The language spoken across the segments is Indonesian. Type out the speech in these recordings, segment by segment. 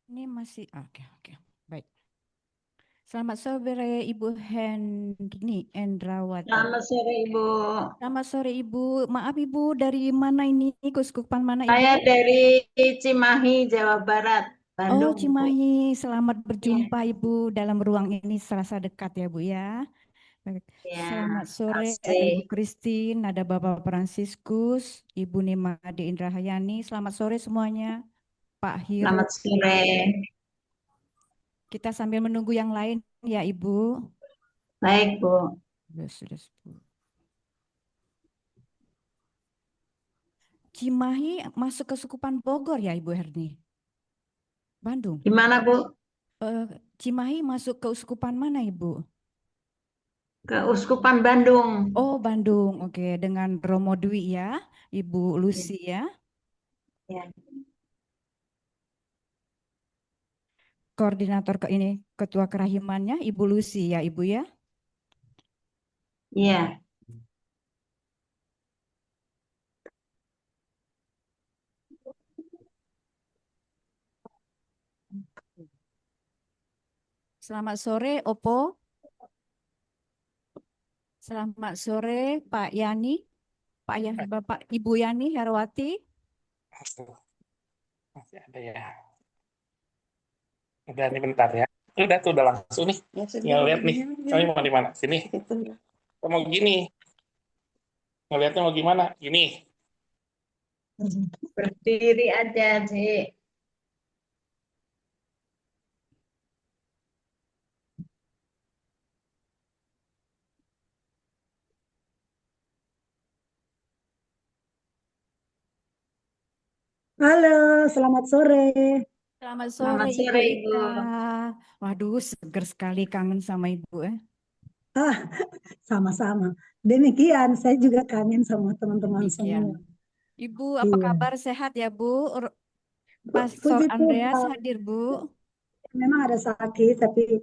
Ini masih oke, oke. Baik. Selamat sore Ibu Hendrawati. Selamat sore Ibu. Selamat sore Ibu. Maaf Ibu, dari mana ini? Keuskupan mana Ibu? Saya dari Cimahi, Jawa Barat, Oh, Bandung, Bu. Cimahi. Selamat Iya, berjumpa Ibu dalam ruang ini serasa dekat ya Bu ya. Baik. ya, Selamat sore, ada Ibu asik. Christine, ada Bapak Fransiskus, Ibu Nimade Indrahayani. Selamat sore semuanya. Pak Hiro. Selamat sore. Kita sambil menunggu yang lain ya Ibu. Baik, Bu. Sudah 10. Cimahi masuk ke Sukupan Bogor ya Ibu Herni? Bandung. Gimana, Bu? Eh, Cimahi masuk ke Uskupan mana Ibu? Keuskupan Bandung. Oh Bandung, oke. Dengan Romo Dwi ya, Ibu Ya, Lucy ya. ya. Koordinator ke ini, Ketua Kerahimannya Ibu Lucy ya Ibu ya. Iya. Selamat sore Opo. Selamat sore Pak Yani, Pak Yani, Bapak Ibu Yani Herwati. Masih ada ya. Udah nih bentar ya. Udah tuh udah langsung nih. Tinggal lihat nih. Kami mau di mana? Sini. Kita mau gini. Ngeliatnya mau gimana? Gini. Berdiri aja, Cik. Halo, selamat sore. Selamat sore Selamat Ibu sore, Ibu. Ika. Waduh, seger sekali kangen sama Ibu ya. Ah, sama-sama. Demikian, saya juga kangen sama teman-teman Demikian. semua. Ibu, apa Iya. kabar? Sehat ya, Bu? Pastor Puji Andreas Tuhan, hadir, Bu. memang ada sakit, tapi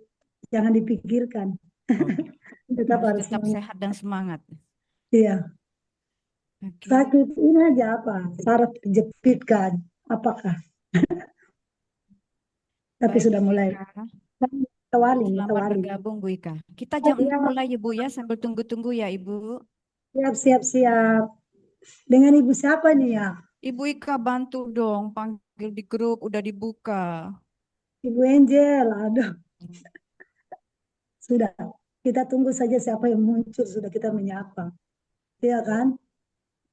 jangan dipikirkan. Oke. Tetap Harus harus tetap semangat. sehat dan semangat. Iya, Oke. sakit ini aja apa? Saraf kejepit kan? Apakah? Tapi Baik, sudah Bu mulai. Ika. Tawali, Selamat tawali. bergabung, Bu Ika. Kita Oh, jam 6 siap, mulai ya, Bu ya, sambil tunggu-tunggu ya, Ibu. siap, siap, siap. Dengan ibu siapa nih ya? Ibu Ika bantu dong, panggil di grup, udah dibuka. Ibu Angel. Aduh, sudah. Kita tunggu saja siapa yang muncul. Sudah kita menyapa. Iya kan?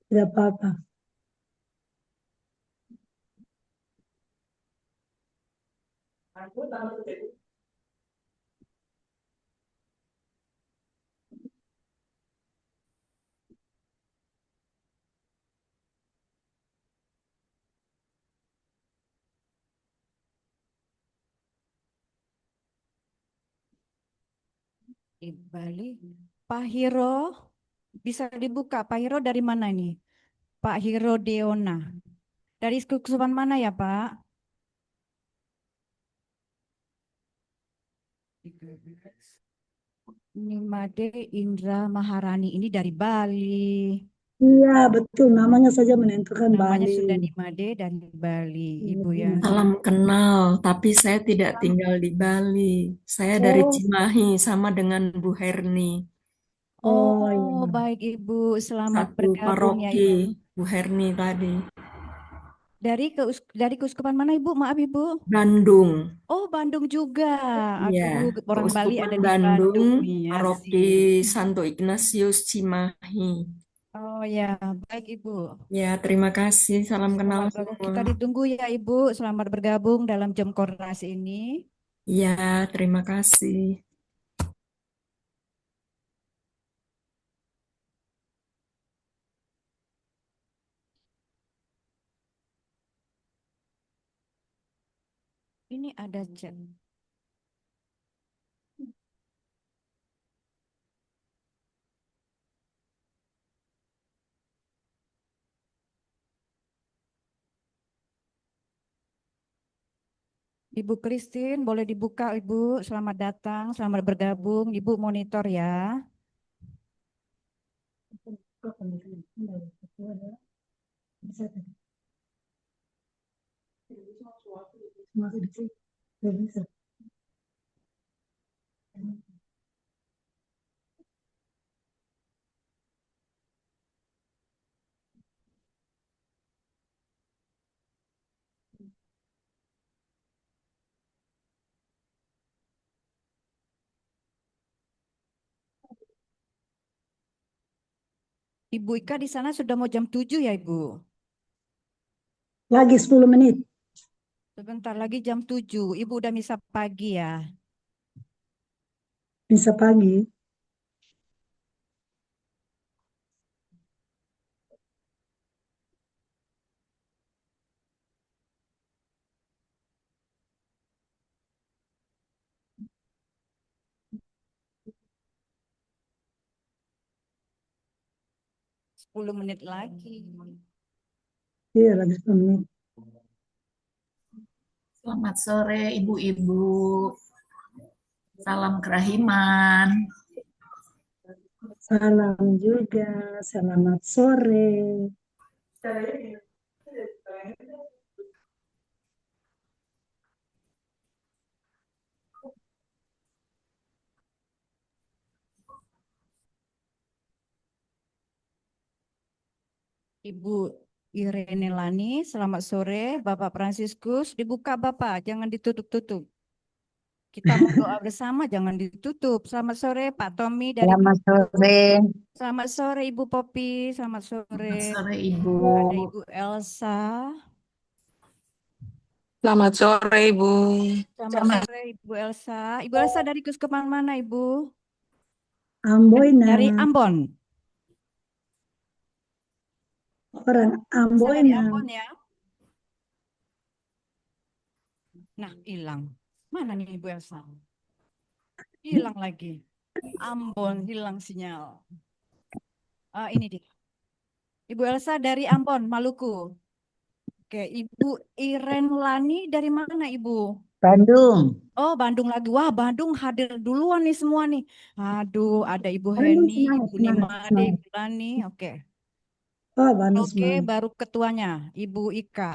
Tidak apa-apa. Di Bali. Pak Hiro, bisa dibuka. Pak Hiro dari mana nih? Pak Hiro Deona. Dari kesusupan mana ya, Pak? Nimade Indra Maharani ini dari Bali. Iya, betul. Namanya saja menentukan Namanya Bali. sudah Nimade dari Bali, Ibu ya. Iya. Salam kenal, tapi saya tidak tinggal di Bali. Saya dari Oh, Cimahi, sama dengan Bu Herni. oh Oh, iya. baik Ibu. Selamat Satu bergabung ya paroki, Ibu. Bu Herni tadi. Dari keuskupan mana Ibu? Maaf Ibu. Bandung. Oh, Bandung juga. Iya, Aduh, orang Bali Keuskupan ada di Bandung, Bandung nih, paroki asik. Santo Ignatius Cimahi. Oh ya, baik Ibu. Ya, terima kasih. Salam kenal Selamat semua. kita ditunggu ya Ibu. Selamat bergabung dalam jam koordinasi ini. Ya, terima kasih. Ini ada chat. Ibu Christine, boleh dibuka Ibu. Selamat datang, selamat bergabung. Ibu monitor ya. Nggak bisa. Ibu Ika di sana sudah mau jam 7 ya, Ibu? Lagi 10 menit. Sebentar lagi jam 7. Ibu udah misa pagi ya. Bisa pagi. Sepuluh menit lagi. Iya, lagi 10 menit. Selamat sore ibu-ibu. Salam kerahiman. Salam juga. Selamat sore. Ibu Irene Lani, selamat sore. Bapak Fransiskus, dibuka Bapak, jangan ditutup-tutup. Kita mau doa bersama, jangan ditutup. Selamat sore Pak Tommy dari Selamat sore. Selamat sore Ibu Popi, selamat sore. Selamat sore ibu. Ada Ibu Elsa. Selamat sore, Ibu. Selamat sore Ibu Elsa. Ibu Elsa dari Kuskupan mana Ibu? Amboina. Dari Ambon. Orang Elsa dari Amboina. Ambon ya. Nah, hilang. Mana nih Ibu Elsa? Hilang lagi. Ambon, hilang sinyal. Ini dia. Ibu Elsa dari Ambon, Maluku. Oke, Ibu Iren Lani dari mana Ibu? Bandung. Oh, Bandung lagi. Wah, Bandung hadir duluan nih semua nih. Aduh, ada Ibu Bandung Heni, semangat, Ibu semangat, Nimade, semangat. Ibu Lani. Oke. Oh, Bandung Oke, semangat. baru ketuanya, Ibu Ika.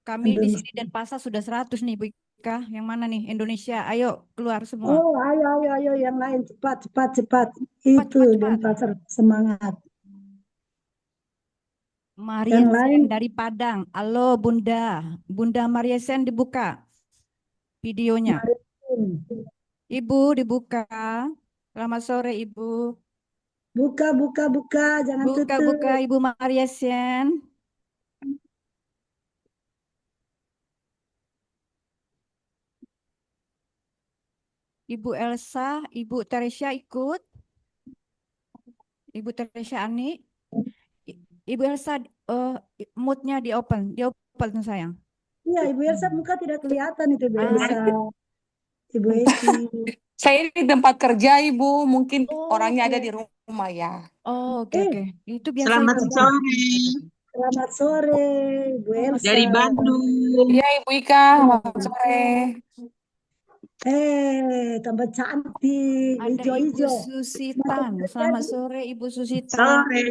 Kami di Bandung sini Denpasar sudah 100 nih, Ibu Ika. Yang mana nih? Indonesia. Ayo, keluar semua. Oh, ayo, ayo, ayo, yang lain cepat, cepat, cepat. Cepat, Itu cepat, cepat. Denpasar semangat. Maria Yang Sen lain, dari Padang. Halo, Bunda. Bunda Maria Sen dibuka videonya. Marin. Ibu dibuka. Selamat sore, Ibu. Buka, buka, buka, jangan Buka, tutup. buka, Ibu Maria Sen. Ibu Elsa, Ibu Teresia ikut. Ibu Teresia Ani. Ibu Elsa, moodnya di open sayang. Iya, Ibu Elsa muka tidak kelihatan itu Ibu Ah, Elsa. Ibu Eti. Saya di tempat kerja, Ibu. Mungkin oh, orangnya ada oke. di rumah ya. Oh, oke, Eh, oke. Itu biasa Selamat Ibu. sore. Selamat sore, Ibu Elsa. Dari Bandung. Iya, Ibu Ika. Selamat sore. Tambah cantik, Ada Ibu hijau-hijau. Susitan. Selamat sore Ibu Susitan. Sore.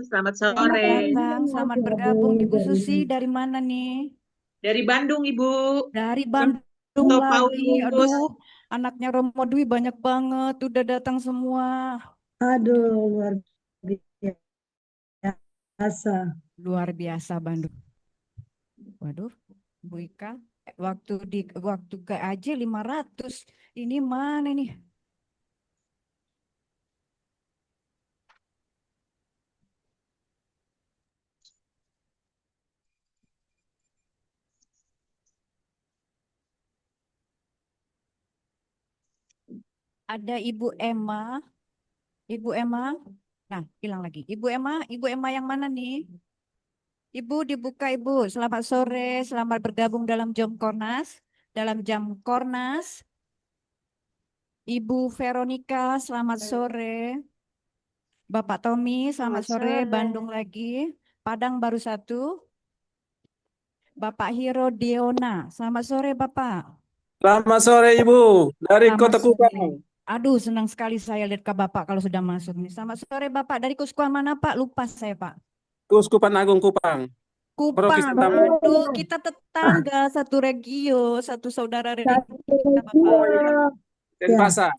Selamat Selamat sore. datang, selamat bergabung. Ibu Susi dari mana nih? Dari Bandung, Ibu. Dari Bandung Santo lagi. Paulus. Aduh, anaknya Romo Dwi banyak banget. Udah datang semua. Aduh, luar biasa. Luar biasa Bandung. Waduh, Bu Ika, waktu ke aja 500. Ini mana nih? Ada Ibu Emma. Ibu Emma. Nah, hilang lagi. Ibu Emma yang mana nih? Ibu dibuka Ibu. Selamat sore, selamat bergabung dalam jam Kornas. Dalam jam Kornas. Ibu Veronica, selamat sore. Bapak Tommy, selamat sore. Bandung lagi. Padang baru satu. Bapak Hiro Deona, selamat sore Bapak. Selamat sore Ibu dari Selamat Kota sore. Kupang. Aduh, senang sekali saya lihat ke Bapak kalau sudah masuk nih. Selamat sore Bapak. Dari Kuskupan mana Pak? Lupa saya Pak. Keuskupan Agung Kupang. Propis Kupang. Tamu. Aduh, kita tetangga satu regio, satu saudara regio. Satu Nggak apa-apa. Oh iya, Ya, Denpasar.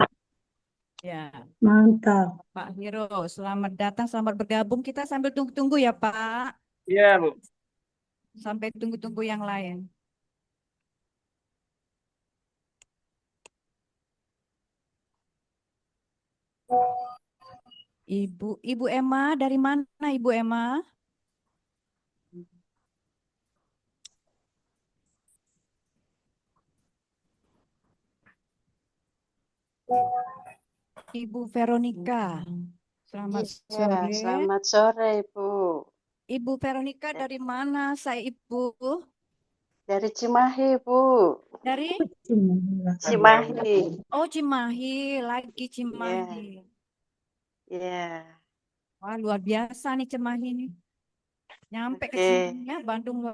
Ya, mantap. Pak Hiro, selamat datang, selamat bergabung. Kita sambil tunggu-tunggu ya, Pak. Iya, Bu. Sampai tunggu-tunggu yang lain. Ibu Emma, dari mana Ibu Emma? Ibu Veronica. Selamat Iya, sore. selamat sore, Ibu. Ibu Veronica dari mana? Saya Ibu Dari Cimahi, Bu. dari Cimahi. Oh Cimahi, lagi Iya, Cimahi. iya. Wah, luar biasa nih Cimahi nih. Nyampe ke Oke. sini ya Bandung.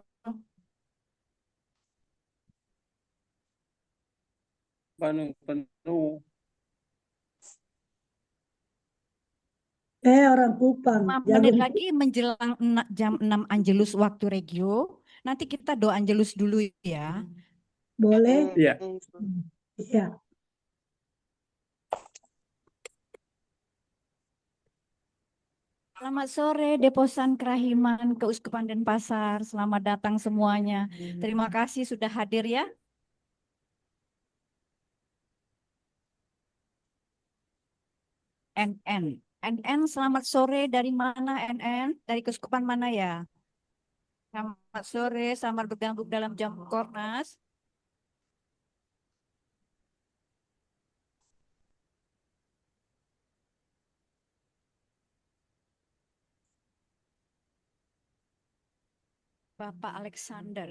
Bandung penuh. Orang Kupang. 5 Jago menit lagi menjelang jam 6 Angelus waktu regio. Nanti kita doa Angelus dulu ya. boleh? Oke, Iya. Ibu. Iya. Selamat sore Deposan Kerahiman Keuskupan Denpasar. Selamat datang semuanya. Terima kasih sudah hadir ya. NN. NN selamat sore, dari mana NN? Dari keuskupan mana ya? Selamat sore, selamat bergabung dalam jam Kornas. Bapak Alexander.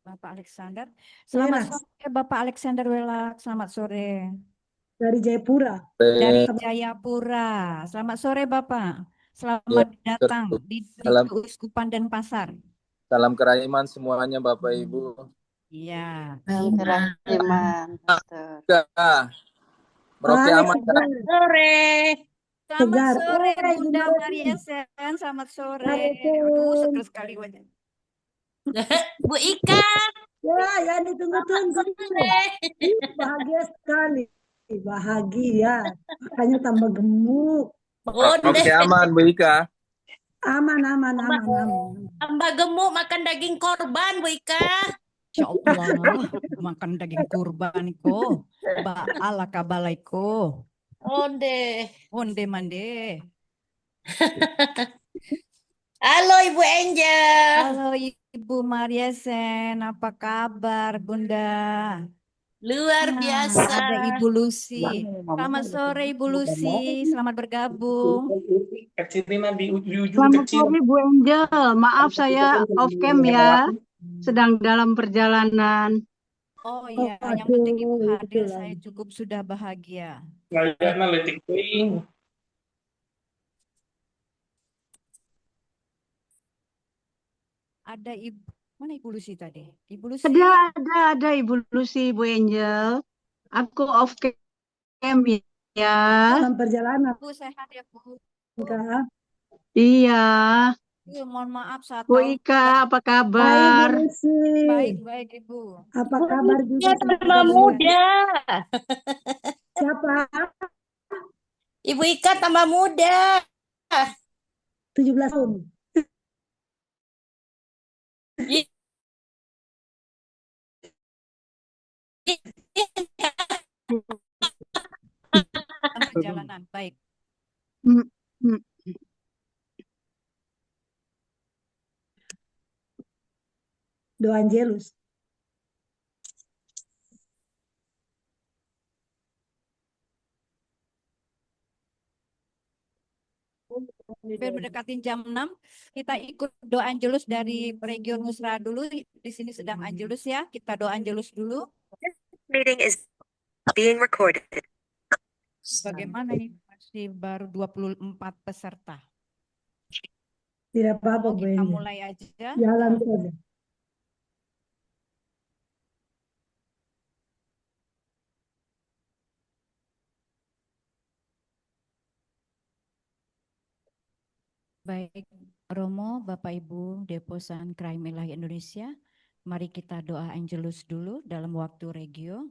Bapak Alexander. Selamat Welas, sore Bapak Alexander Welak. Selamat sore. dari Jayapura. Dari Eh, Jayapura. Selamat sore Bapak. ya, Selamat datang di salam Keuskupan Denpasar. salam kerahiman semuanya Bapak Ibu. Iya. Salam kerahiman, Pastor. Kak, Merauke Alex, aman Kak. Sore. Selamat segar. sore Ibu Bunda Novi. Maria Sen. Selamat sore. Aduh, Waalaikumsalam. seger sekali wajah. Bu Ika, Ya, yang ditunggu-tunggu. Ih, bahagia sekali. Bahagia. Makanya tambah gemuk. Merauke aman Bu Ika. Aman, aman, aman, aman. tambah gemuk makan daging korban, Bu Ika. Insya Allah, makan daging kurban ko. Ba'ala kabalaiko. Onde. Onde mande. Halo Ibu Angel. Halo Ibu Maria Sen, apa kabar Bunda? Luar Nah, biasa. ada Ibu Lucy. Selamat sore Ibu Lucy, selamat bergabung. Kecilin di ujung Selamat kecil. sore Bu Angel, maaf saya off cam ya, sedang dalam perjalanan. Oh iya, yang penting Ibu Aduh, hadir, itulah. saya cukup sudah bahagia. Kalian letik ting. Ada Ibu, mana Ibu Lucy tadi? Ibu Lucy, Ada Ibu Lucy, Bu Angel. Aku off cam ya. Dalam perjalanan, Ibu sehat ya Bu? Kak. Iya, Mohon maaf saat Bu tahun. Ika apa Baik, Bu kabar? Lucy. Baik Ibu. Apa kabar juga Ya, sama tambah Ibu? muda. Siapa? Ibu Ika tambah muda. 17 tahun. Dalam perjalanan, baik. Hmm, hmm. Doa Angelus. Biar mendekatin jam 6, kita ikut doa Angelus dari region Musra dulu. Di sini sedang Angelus ya. Kita doa Angelus dulu. Meeting is being recorded. Bagaimana ini? Masih baru 24 peserta. Tidak apa-apa, Oh, Bu kita Angel. mulai aja. Jalan saja. Baik. Romo, Bapak Ibu, Deposan Kraim Ilahi Indonesia, mari kita doa Angelus dulu dalam waktu regio.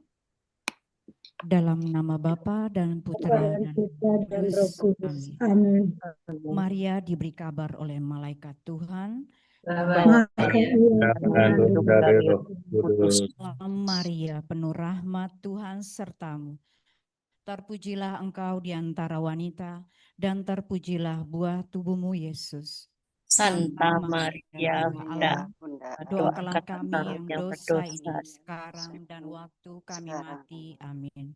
Dalam nama Bapa dan Putra dan Roh Kudus. Kudus. Amin. Amin. Maria diberi kabar oleh malaikat Tuhan. Maka ia dari Roh Kudus. Salam Maria, penuh rahmat Tuhan sertamu. Terpujilah engkau di antara wanita, dan terpujilah buah tubuhmu Yesus. Santa Maria, Bunda Bunda, Allah, doakanlah kami yang yang dosa berdosa ini sekarang dan waktu kami sekarang. mati. Amin.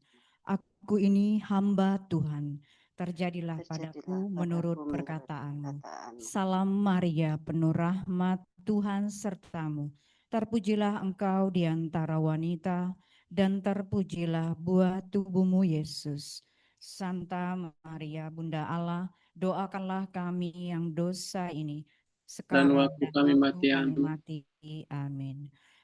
Aku ini hamba Tuhan. Terjadilah padaku menurut perkataanmu. Salam Maria, penuh rahmat Tuhan sertamu. Terpujilah engkau di antara wanita, dan terpujilah buah tubuhmu Yesus. Santa Maria, Bunda Allah, doakanlah kami yang dosa ini sekarang waktu kami mati. kami Amin. mati. Amin.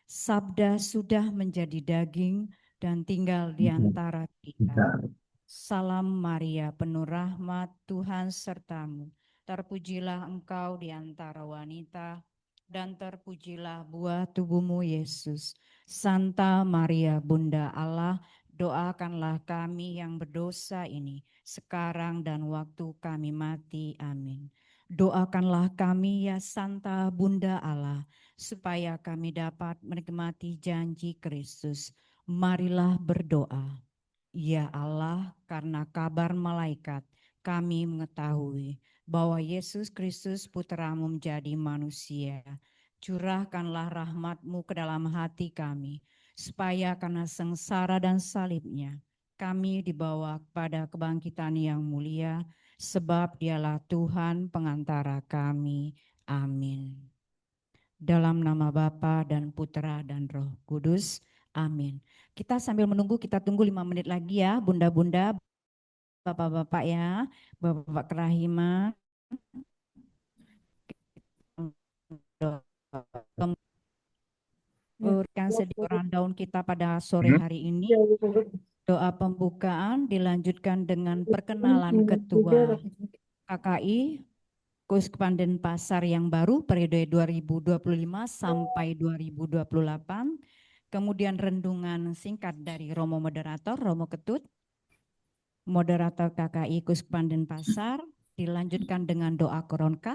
Sabda sudah menjadi daging dan tinggal di antara kita. Salam Maria, penuh rahmat Tuhan sertamu. Terpujilah engkau di antara wanita, dan terpujilah buah tubuhmu Yesus. Santa Maria, Bunda Allah, doakanlah kami yang berdosa ini sekarang dan waktu kami mati. Amin. Doakanlah kami ya Santa Bunda Allah, supaya kami dapat menikmati janji Kristus. Marilah berdoa. Ya Allah, karena kabar malaikat kami mengetahui bahwa Yesus Kristus Putramu menjadi manusia. Curahkanlah rahmat-Mu ke dalam hati kami, supaya karena sengsara dan salibnya kami dibawa kepada kebangkitan yang mulia, sebab Dialah Tuhan pengantara kami. Amin. Dalam nama Bapa dan Putra dan Roh Kudus. Amin. Kita sambil menunggu, kita tunggu 5 menit lagi ya, bunda-bunda, bapak-bapak ya, bapak-bapak kerahiman. Berikan sedikit rundown kita pada sore hari ini. Doa pembukaan dilanjutkan dengan perkenalan Ketua KKI Keuskupan Denpasar yang baru periode 2025 sampai 2028. Kemudian rendungan singkat dari Romo Moderator, Romo Ketut, Moderator KKI Keuskupan Denpasar, dilanjutkan dengan doa koronka,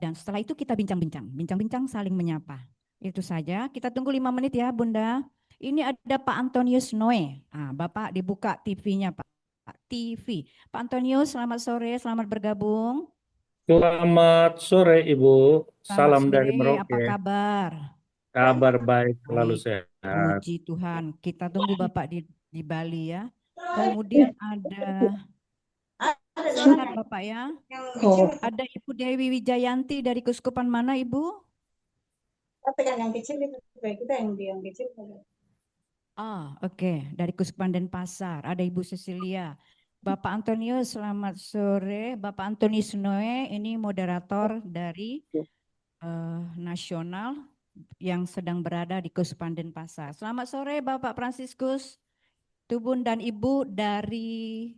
dan setelah itu kita bincang-bincang saling menyapa. Itu saja, kita tunggu 5 menit ya Bunda. Ini ada Pak Antonius Noe. Bapak dibuka TV-nya Pak. TV. Pak Antonius, selamat sore, selamat bergabung. Selamat sore Ibu, Selamat salam sore, dari Merauke. apa kabar? Kabar baik, selalu Baik, sehat. puji Tuhan. Kita tunggu Bapak di Bali ya. Kemudian ada sehat Bapak ya. Ada Ibu Dewi Wijayanti dari Keuskupan mana Ibu? yang kecil itu kita yang kecil. Oke. Dari Keuskupan Denpasar. Ada Ibu Cecilia. Bapak Antonius, selamat sore. Bapak Antonius Noe, ini moderator dari nasional yang sedang berada di Keuskupan Denpasar. Selamat sore Bapak Fransiskus, Tubun dan Ibu dari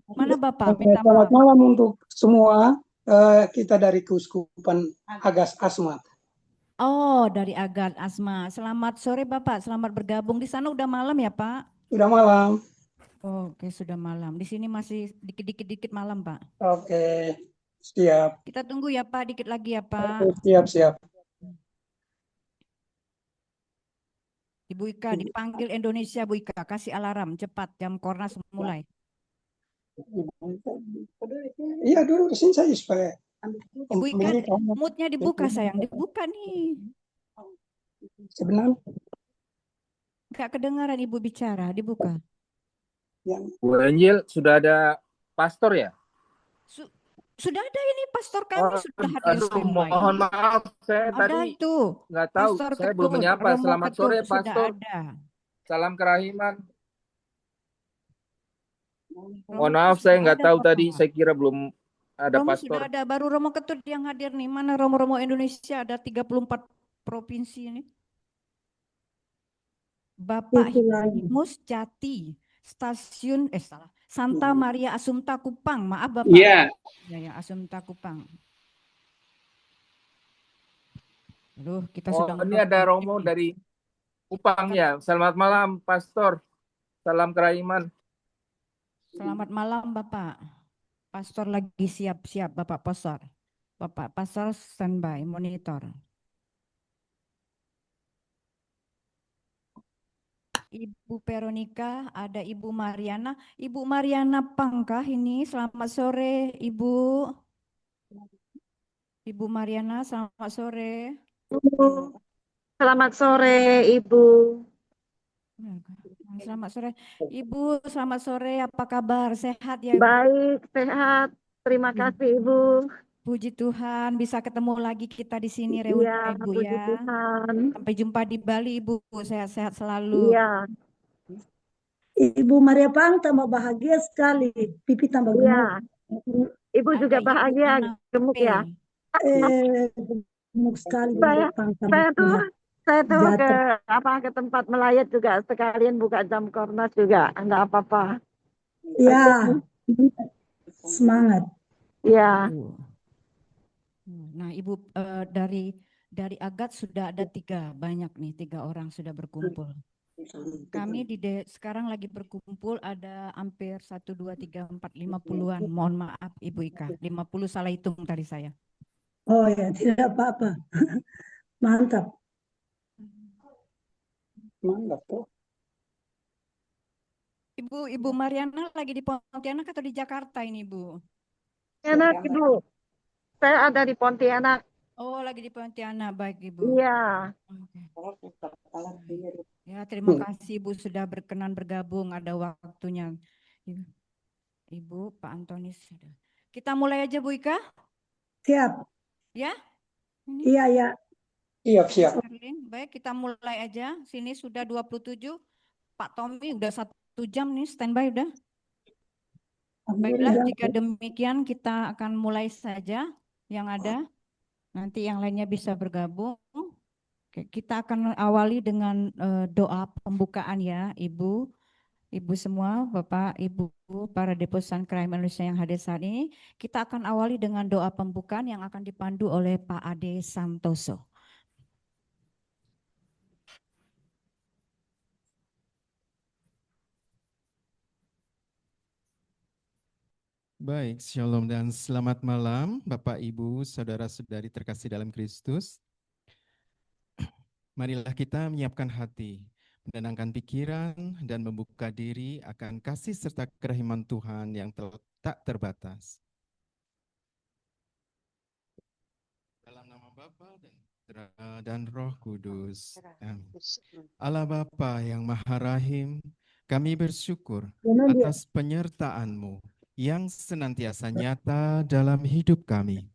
mana Bapak? Minta Selamat maaf. malam untuk semua. Kita dari Keuskupan Agas Asmat. Oh, dari Agat Asma. Selamat sore Bapak, selamat bergabung. Di sana udah malam ya Pak? Sudah malam. Oke, sudah malam. Di sini masih dikit malam Pak. Oke, siap. Kita tunggu ya Pak, dikit lagi ya Pak. Siap. Ibu Ika dipanggil Indonesia, Bu Ika. Kasih alarm cepat, jam Kornas mulai. Iya, dulu sini saja supaya. Ibu Ika, moodnya dibuka sayang, dibuka nih. Sebenarnya. Enggak kedengaran Ibu bicara, dibuka. Bu Angel, sudah ada pastor ya? Sudah ada ini pastor kami sudah hadir standby. Mohon maaf, saya Ada tadi tuh. nggak tahu, Pastor saya Ketut, belum menyapa. Romo Selamat Ketut sore, sudah Pastor. ada. Salam kerahiman. Romo Mohon maaf, sudah saya nggak ada, tahu Bapak. tadi. Saya kira belum ada Romo pastor. sudah ada, baru Romo Ketut yang hadir nih. Mana Romo-Romo Indonesia, ada 34 provinsi ini. Bapak Hipmus Jati, stasiun Santa Maria Assumpta Kupang. Maaf Bapak. Iya. Ya, Assumpta Kupang. Aduh, kita Oh, sudah ini ngobrol ada 2 Romo jam nih. dari Kupang ya. Selamat malam, Pastor. Salam kerahiman. Selamat malam, Bapak. Pastor lagi siap-siap, Bapak Pastor. Bapak Pastor standby, monitor. Ibu Veronica, ada Ibu Mariana. Ibu Mariana Pangkah ini, selamat sore, Ibu. Ibu Mariana, selamat sore. Selamat sore, Ibu. Selamat sore. Ibu, selamat sore. Apa kabar? Sehat ya, Ibu? Baik, sehat. Terima kasih, Ibu. Puji Tuhan, bisa ketemu lagi kita di sini reuni Iya, Ibu puji ya. Tuhan. Sampai jumpa di Bali, Ibu. Sehat-sehat selalu. Iya, Ibu Maria Pang tambah bahagia sekali. Pipi tambah iya. gemuk. Ibu juga Ada Ibu bahagia, Ana gemuk P. ya. Gemuk sekali Bu Saya, Maria Pang tambah saya tuh, sehat. saya tuh ke Sejahtera. ke tempat melayat juga sekalian buka jam kornas juga, enggak apa-apa. Ya, semangat. Iya. Nah, Ibu dari Agat sudah ada 3, banyak nih, 3 orang sudah berkumpul. Kami sekarang lagi berkumpul ada hampir 1, 2, 3, 4, 50-an. Mohon maaf Ibu Ika, 50 salah hitung tadi saya. Oh ya, tidak apa-apa. Mantap. Mantap tuh. Ibu Mariana lagi di Pontianak atau di Jakarta ini, Bu? Pontianak, Ibu. Saya ada di Pontianak. Oh, lagi di Pontianak, baik Ibu. Iya. Ya, terima kasih Ibu sudah berkenan bergabung, ada waktunya. Ibu, Pak Antonis sudah. Kita mulai aja Bu Ika? Siap. Ya? Iya, ya. Siap. Baik, kita mulai aja. Sini sudah 27. Pak Tommy udah 1 jam nih standby udah. Baiklah, jika demikian kita akan mulai saja yang ada. Nanti yang lainnya bisa bergabung. Oke, kita akan awali dengan doa pembukaan ya, Ibu. Ibu semua, Bapak, Ibu, para deposan Kerahiman Indonesia yang hadir saat ini. Kita akan awali dengan doa pembukaan yang akan dipandu oleh Pak Ade Santoso. Baik, Shalom dan selamat malam Bapak, Ibu, Saudara-saudari terkasih dalam Kristus. Marilah kita menyiapkan hati, menenangkan pikiran, dan membuka diri akan kasih serta kerahiman Tuhan yang tak terbatas. Dalam nama Bapa dan Roh Kudus. Amin. Allah Bapa yang Maha Rahim, kami bersyukur atas penyertaan-Mu yang senantiasa nyata dalam hidup kami.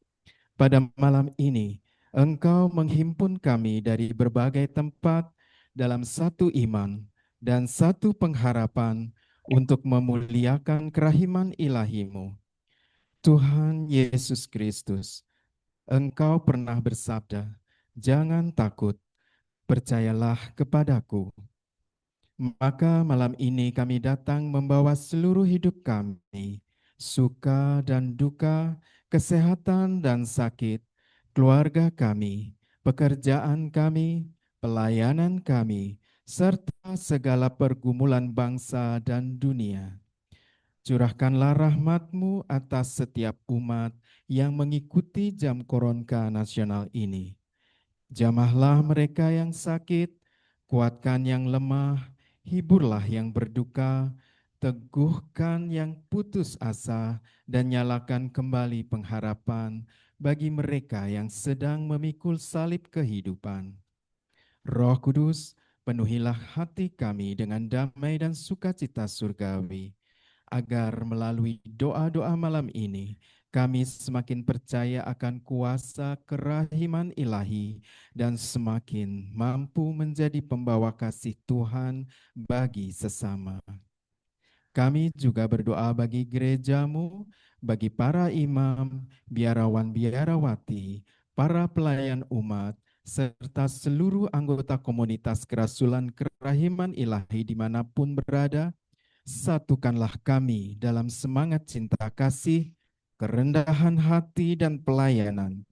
Pada malam ini, Engkau menghimpun kami dari berbagai tempat dalam satu iman dan satu pengharapan untuk memuliakan kerahiman ilahi-Mu. Tuhan Yesus Kristus, Engkau pernah bersabda, "Jangan takut, percayalah kepadaku." Maka malam ini kami datang membawa seluruh hidup kami, suka dan duka, kesehatan dan sakit, keluarga kami, pekerjaan kami, pelayanan kami, serta segala pergumulan bangsa dan dunia. Curahkanlah rahmat-Mu atas setiap umat yang mengikuti jam koronka nasional ini. Jamahlah mereka yang sakit, kuatkan yang lemah, hiburlah yang berduka, teguhkan yang putus asa, dan nyalakan kembali pengharapan bagi mereka yang sedang memikul salib kehidupan. Roh Kudus, penuhilah hati kami dengan damai dan sukacita surgawi, agar melalui doa-doa malam ini, kami semakin percaya akan kuasa kerahiman ilahi dan semakin mampu menjadi pembawa kasih Tuhan bagi sesama. Kami juga berdoa bagi gereja-Mu, bagi para imam, biarawan-biarawati, para pelayan umat, serta seluruh anggota komunitas kerasulan kerahiman ilahi dimanapun berada. Satukanlah kami dalam semangat cinta kasih, kerendahan hati, dan pelayanan.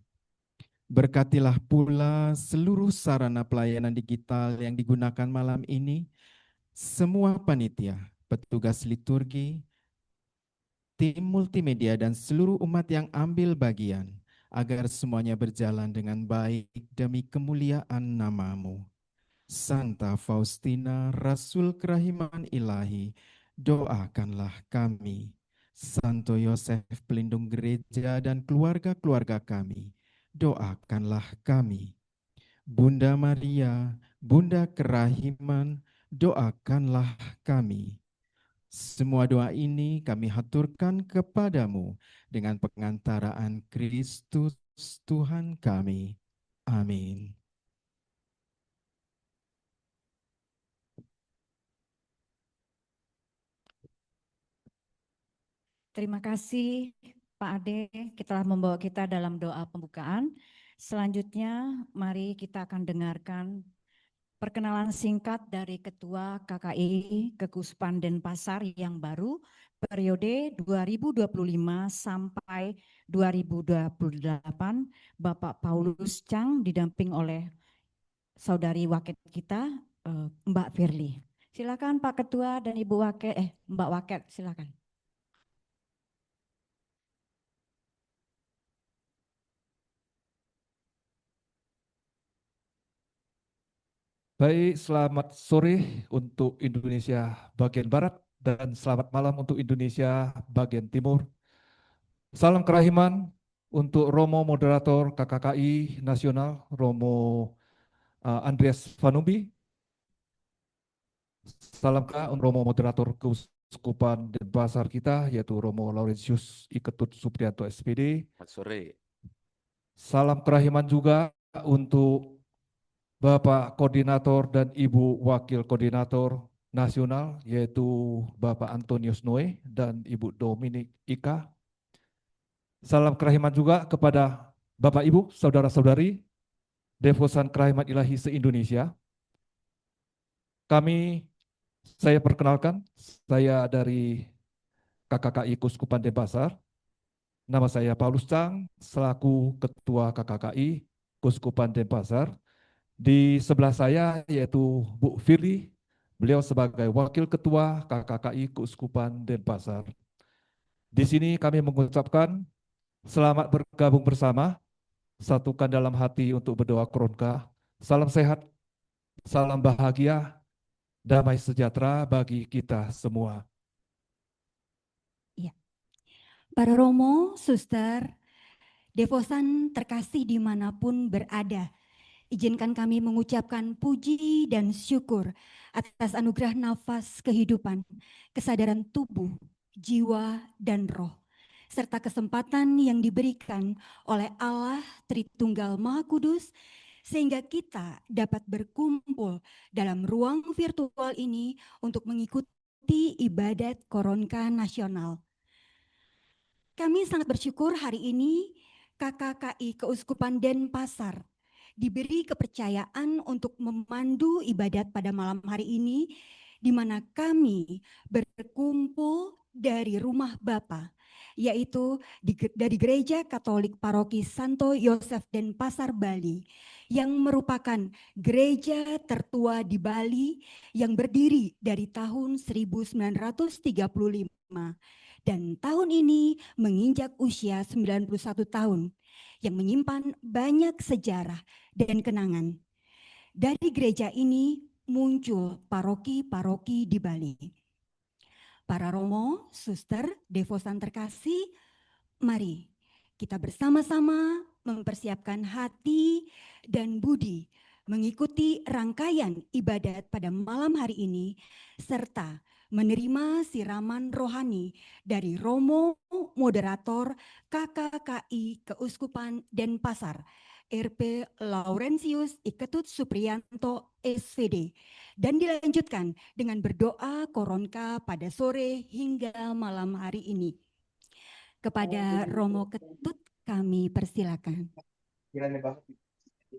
Berkatilah pula seluruh sarana pelayanan digital yang digunakan malam ini, semua panitia, petugas liturgi, tim multimedia, dan seluruh umat yang ambil bagian, agar semuanya berjalan dengan baik demi kemuliaan nama-Mu. Santa Faustina, Rasul Kerahiman Ilahi, doakanlah kami. Santo Yosef, pelindung gereja dan keluarga-keluarga kami, doakanlah kami. Bunda Maria, Bunda Kerahiman, doakanlah kami. Semua doa ini kami haturkan kepadamu dengan pengantaraan Kristus Tuhan kami. Amin. Terima kasih Pak Ade, kita telah membawa kita dalam doa pembukaan. Selanjutnya mari kita akan dengarkan perkenalan singkat dari Ketua KKI Keuskupan Denpasar yang baru periode 2025 sampai 2028, Bapak Paulus Chang didamping oleh Saudari Waket kita, Mbak Firly. Silakan Pak Ketua dan Ibu Waket, Mbak Waket, silakan. Baik, selamat sore untuk Indonesia bagian Barat dan selamat malam untuk Indonesia bagian Timur. Salam kerahiman untuk Romo Moderator KKKI Nasional, Romo Andreas Vanumbi. Salam untuk Romo Moderator Keuskupan Denpasar kita, yaitu Romo Laurentius I. Ketut Supriyanto SPD. Selamat sore. Salam kerahiman juga untuk Bapak Koordinator dan Ibu Wakil Koordinator Nasional, yaitu Bapak Antonius Noe dan Ibu Dominik Ika. Salam kerahiman juga kepada Bapak Ibu, Saudara-saudari, Devosan Kerahiman Ilahi se-Indonesia. Saya perkenalkan, saya dari KKKI Keuskupan Denpasar. Nama saya Paulus Chang, selaku Ketua KKKI Keuskupan Denpasar. Di sebelah saya yaitu Bu Firly, beliau sebagai Wakil Ketua KKKI Keuskupan Denpasar. Di sini kami mengucapkan selamat bergabung bersama, satukan dalam hati untuk berdoa Koronka. Salam sehat, salam bahagia, damai sejahtera bagi kita semua. Ya. Para Romo, Suster, Devosan terkasih dimanapun berada, izinkan kami mengucapkan puji dan syukur atas anugerah nafas kehidupan, kesadaran tubuh, jiwa, dan roh, serta kesempatan yang diberikan oleh Allah Tritunggal Maha Kudus, sehingga kita dapat berkumpul dalam ruang virtual ini untuk mengikuti ibadat Koronka Nasional. Kami sangat bersyukur hari ini KKKI Keuskupan Denpasar diberi kepercayaan untuk memandu ibadat pada malam hari ini, di mana kami berkumpul dari rumah Bapa, yaitu dari Gereja Katolik Paroki Santo Yosef Denpasar, Bali, yang merupakan gereja tertua di Bali yang berdiri dari tahun 1935 dan tahun ini menginjak usia 91 tahun, yang menyimpan banyak sejarah dan kenangan. Dari gereja ini muncul paroki-paroki di Bali. Para Romo, Suster, Devosan terkasih, mari kita bersama-sama mempersiapkan hati dan budi mengikuti rangkaian ibadat pada malam hari ini, serta menerima siraman rohani dari Romo Moderator KKKI Keuskupan Denpasar, RP Laurentius I. Ketut Supriyanto SPD, dan dilanjutkan dengan berdoa Koronka pada sore hingga malam hari ini. Kepada Romo Ketut kami persilakan.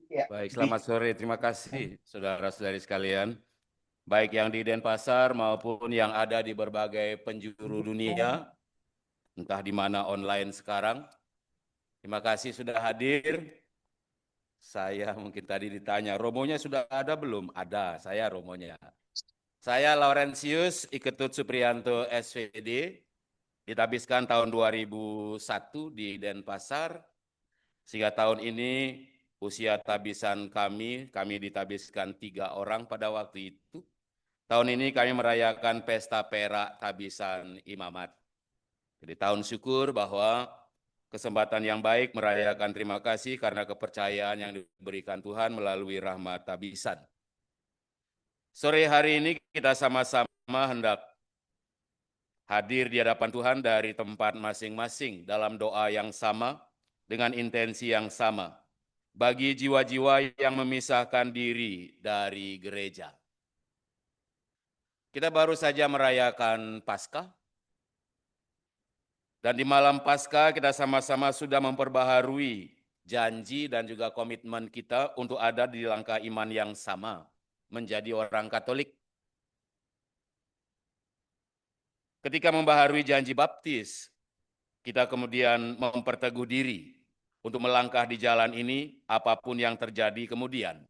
Baik, selamat sore. Terima kasih saudara-saudari sekalian, baik yang di Denpasar maupun yang ada di berbagai penjuru dunia, entah di mana online sekarang. Terima kasih sudah hadir Saya mungkin tadi ditanya, Romonya sudah ada belum? Ada, saya Romonya. Saya Laurentius Iketut Supriyanto SVD, ditabiskan tahun 2001 di Denpasar, sehingga tahun ini usia tabisan kami ditabiskan 3 orang pada waktu itu. Tahun ini kami merayakan pesta perak tabisan imamat. Jadi tahun syukur bahwa kesempatan yang baik merayakan terima kasih karena kepercayaan yang diberikan Tuhan melalui rahmat tabisan. Sore hari ini kita sama-sama hendak hadir di hadapan Tuhan dari tempat masing-masing dalam doa yang sama dengan intensi yang sama bagi jiwa-jiwa yang memisahkan diri dari gereja. Kita baru saja merayakan Paskah. Dan di malam Paskah kita sama-sama sudah memperbaharui janji dan juga komitmen kita untuk ada di langkah iman yang sama, menjadi orang Katolik. Ketika membaharui janji baptis, kita kemudian memperteguh diri untuk melangkah di jalan ini apapun yang terjadi kemudian.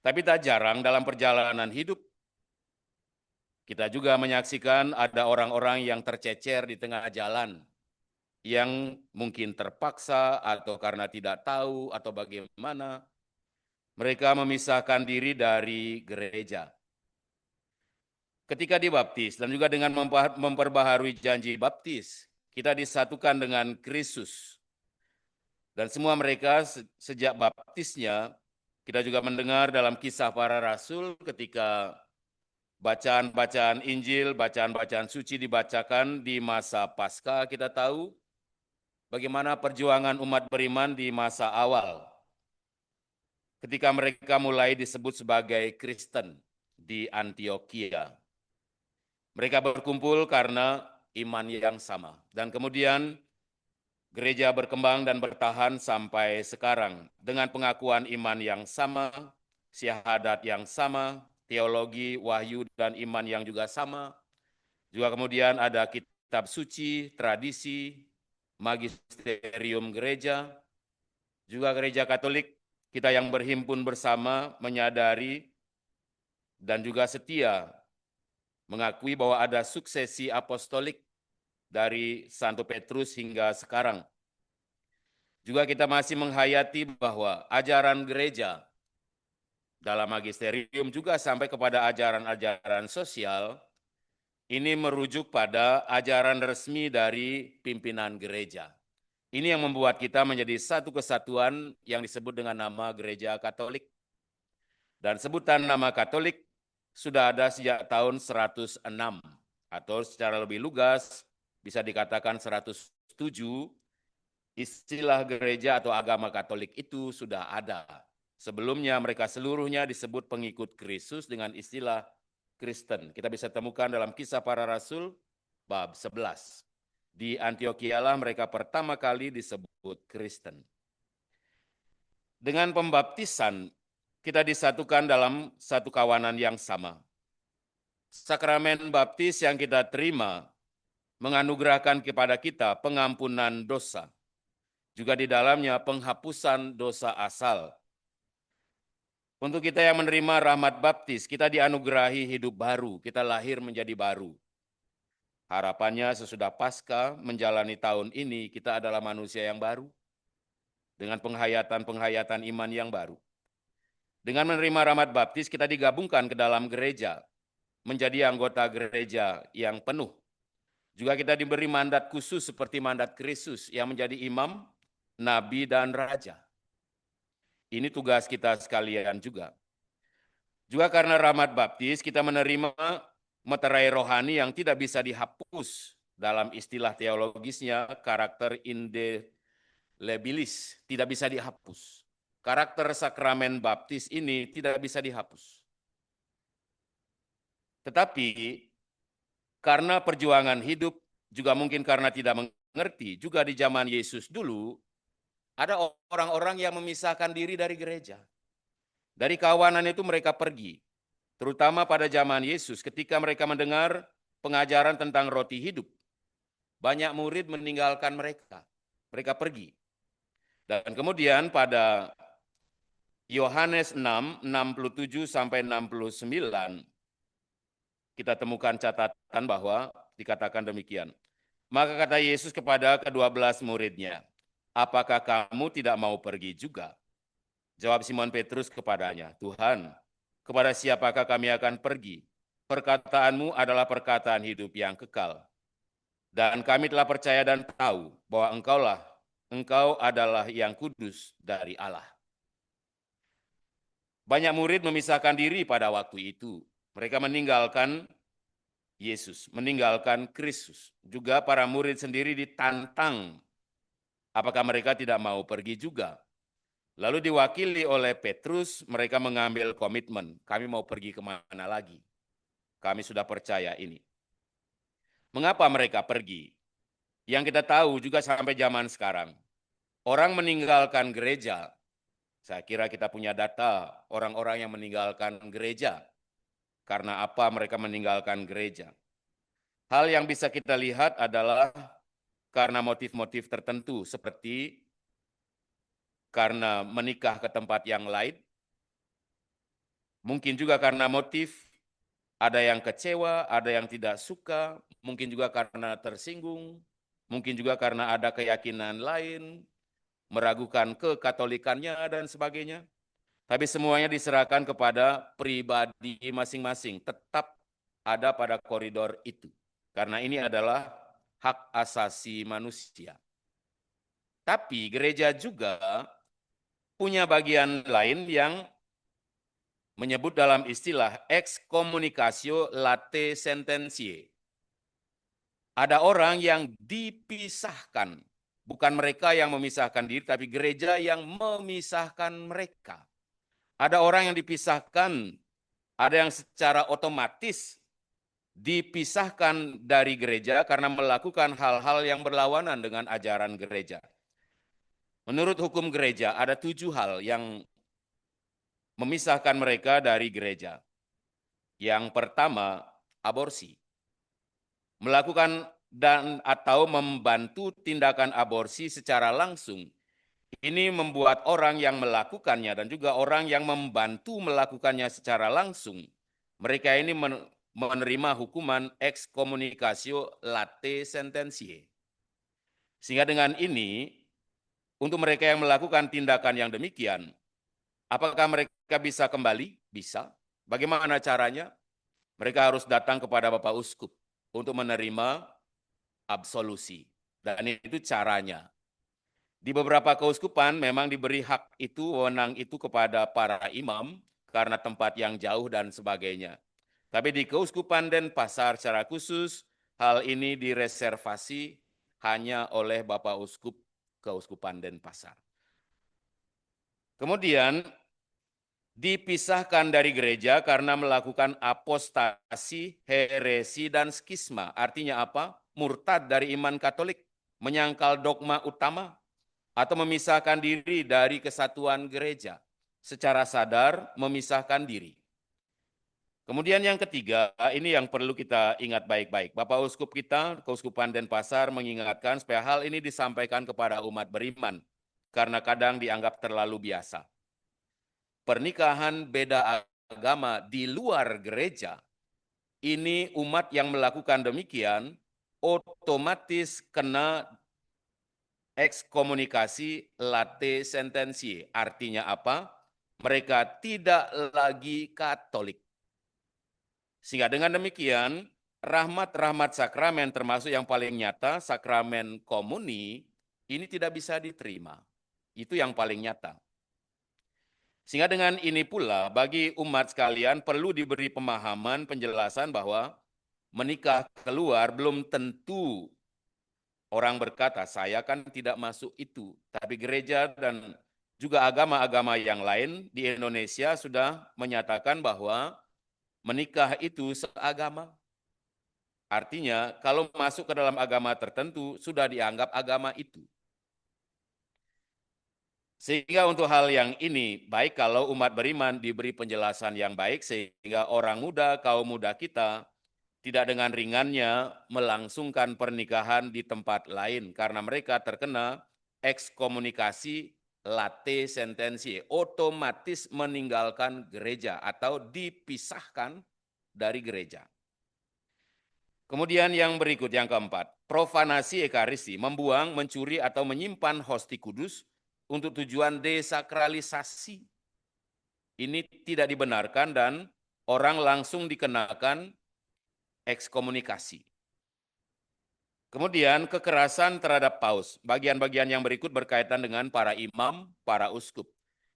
Tapi tak jarang dalam perjalanan hidup, kita juga menyaksikan ada orang-orang yang tercecer di tengah jalan, yang mungkin terpaksa atau karena tidak tahu atau bagaimana, mereka memisahkan diri dari gereja. Ketika dibaptis dan juga dengan memperbaharui janji baptis, kita disatukan dengan Kristus. Dan semua mereka sejak baptisnya, kita juga mendengar dalam Kisah Para Rasul ketika bacaan-bacaan Injil, bacaan-bacaan suci dibacakan di masa Paskah, kita tahu bagaimana perjuangan umat beriman di masa awal. Ketika mereka mulai disebut sebagai Kristen di Antioquia. Mereka berkumpul karena iman yang sama. Dan kemudian gereja berkembang dan bertahan sampai sekarang dengan pengakuan iman yang sama, syahadat yang sama, teologi, wahyu, dan iman yang juga sama. Juga kemudian ada kitab suci, tradisi, magisterium gereja, juga gereja Katolik, kita yang berhimpun bersama menyadari dan juga setia mengakui bahwa ada suksesi apostolik dari Santo Petrus hingga sekarang. Juga kita masih menghayati bahwa ajaran gereja dalam magisterium juga sampai kepada ajaran-ajaran sosial, ini merujuk pada ajaran resmi dari pimpinan gereja. Ini yang membuat kita menjadi satu kesatuan yang disebut dengan nama Gereja Katolik. Dan sebutan nama Katolik sudah ada sejak tahun 106, atau secara lebih lugas bisa dikatakan 107, istilah gereja atau agama Katolik itu sudah ada. Sebelumnya mereka seluruhnya disebut pengikut Kristus dengan istilah Kristen. Kita bisa temukan dalam Kisah Para Rasul bab 11. Di Antioquia lah mereka pertama kali disebut Kristen. Dengan pembaptisan, kita disatukan dalam satu kawanan yang sama. Sakramen baptis yang kita terima menganugerahkan kepada kita pengampunan dosa. Juga di dalamnya penghapusan dosa asal. Untuk kita yang menerima rahmat baptis, kita dianugerahi hidup baru, kita lahir menjadi baru. Harapannya sesudah Paskah menjalani tahun ini, kita adalah manusia yang baru, dengan penghayatan-penghayatan iman yang baru. Dengan menerima rahmat baptis, kita digabungkan ke dalam gereja, menjadi anggota gereja yang penuh. Juga kita diberi mandat khusus seperti mandat Kristus yang menjadi imam, nabi, dan raja. Ini tugas kita sekalian juga. Juga karena rahmat baptis, kita menerima meterai rohani yang tidak bisa dihapus dalam istilah teologisnya, karakter indelebilis, tidak bisa dihapus. Karakter sakramen baptis ini tidak bisa dihapus. Tetapi karena perjuangan hidup, juga mungkin karena tidak mengerti, juga di zaman Yesus dulu, ada orang-orang yang memisahkan diri dari gereja. Dari kawanan itu mereka pergi. Terutama pada zaman Yesus ketika mereka mendengar pengajaran tentang roti hidup. Banyak murid meninggalkan mereka. Mereka pergi. Dan kemudian pada Yohanes 6, 67 sampai 69, kita temukan catatan bahwa dikatakan demikian. Maka kata Yesus kepada ke-12 muridnya, apakah kamu tidak mau pergi juga? Jawab Simon Petrus kepadanya, Tuhan, kepada siapakah kami akan pergi? Perkataanmu adalah perkataan hidup yang kekal. Dan kami telah percaya dan tahu bahwa Engkau adalah yang kudus dari Allah. Banyak murid memisahkan diri pada waktu itu. Mereka meninggalkan Yesus, meninggalkan Kristus. Juga para murid sendiri ditantang, apakah mereka tidak mau pergi juga. Lalu diwakili oleh Petrus, mereka mengambil komitmen, kami mau pergi kemana lagi. Kami sudah percaya ini. Mengapa mereka pergi? Yang kita tahu juga sampai zaman sekarang, orang meninggalkan gereja. Saya kira kita punya data orang-orang yang meninggalkan gereja. Karena apa mereka meninggalkan gereja? Hal yang bisa kita lihat adalah karena motif-motif tertentu seperti karena menikah ke tempat yang lain. Mungkin juga karena motif ada yang kecewa, ada yang tidak suka, mungkin juga karena tersinggung, mungkin juga karena ada keyakinan lain, meragukan kekatolikannya dan sebagainya. Tapi semuanya diserahkan kepada pribadi masing-masing, tetap ada pada koridor itu. Karena ini adalah hak asasi manusia. Tapi gereja juga punya bagian lain yang menyebut dalam istilah excommunicatio late sententiae. Ada orang yang dipisahkan, bukan mereka yang memisahkan diri, tapi gereja yang memisahkan mereka. Ada orang yang dipisahkan, ada yang secara otomatis dipisahkan dari gereja karena melakukan hal-hal yang berlawanan dengan ajaran gereja. Menurut hukum gereja, ada 7 hal yang memisahkan mereka dari gereja. Yang pertama, aborsi. Melakukan dan atau membantu tindakan aborsi secara langsung. Ini membuat orang yang melakukannya dan juga orang yang membantu melakukannya secara langsung, mereka ini menerima hukuman excommunicatio late sententiae. Sehingga dengan ini, untuk mereka yang melakukan tindakan yang demikian, apakah mereka bisa kembali? Bisa. Bagaimana caranya? Mereka harus datang kepada Bapak Uskup untuk menerima absolusi. Dan itu caranya. Di beberapa keuskupan memang diberi hak itu, wewenang itu kepada para imam karena tempat yang jauh dan sebagainya. Tapi di Keuskupan Denpasar secara khusus, hal ini direservasi hanya oleh Bapak Uskup Keuskupan Denpasar. Kemudian dipisahkan dari gereja karena melakukan apostasi, heresi, dan skisma. Artinya apa? Murtad dari iman Katolik, menyangkal dogma utama, atau memisahkan diri dari kesatuan gereja, secara sadar memisahkan diri. Kemudian yang ketiga, ini yang perlu kita ingat baik-baik. Bapak Uskup kita, Keuskupan Denpasar mengingatkan supaya hal ini disampaikan kepada umat beriman, karena kadang dianggap terlalu biasa. Pernikahan beda agama di luar gereja, ini umat yang melakukan demikian, otomatis kena ekskomunikasi late sententiae. Artinya apa? Mereka tidak lagi Katolik. Sehingga dengan demikian, rahmat-rahmat sakramen termasuk yang paling nyata, sakramen komuni, ini tidak bisa diterima. Itu yang paling nyata. Sehingga dengan ini pula, bagi umat sekalian perlu diberi pemahaman, penjelasan bahwa menikah keluar belum tentu. Orang berkata, saya kan tidak masuk itu. Tapi gereja dan juga agama-agama yang lain di Indonesia sudah menyatakan bahwa menikah itu seagama. Artinya, kalau masuk ke dalam agama tertentu, sudah dianggap agama itu. Sehingga untuk hal yang ini, baik kalau umat beriman diberi penjelasan yang baik, sehingga orang muda, kaum muda kita, tidak dengan ringannya melangsungkan pernikahan di tempat lain karena mereka terkena ekskomunikasi late sententie, otomatis meninggalkan gereja atau dipisahkan dari gereja. Kemudian yang berikut, yang keempat, profanasi ekaristi, membuang, mencuri, atau menyimpan hosti kudus untuk tujuan desakralisasi. Ini tidak dibenarkan dan orang langsung dikenakan ekskomunikasi. Kemudian kekerasan terhadap paus. Bagian-bagian yang berikut berkaitan dengan para imam, para uskup.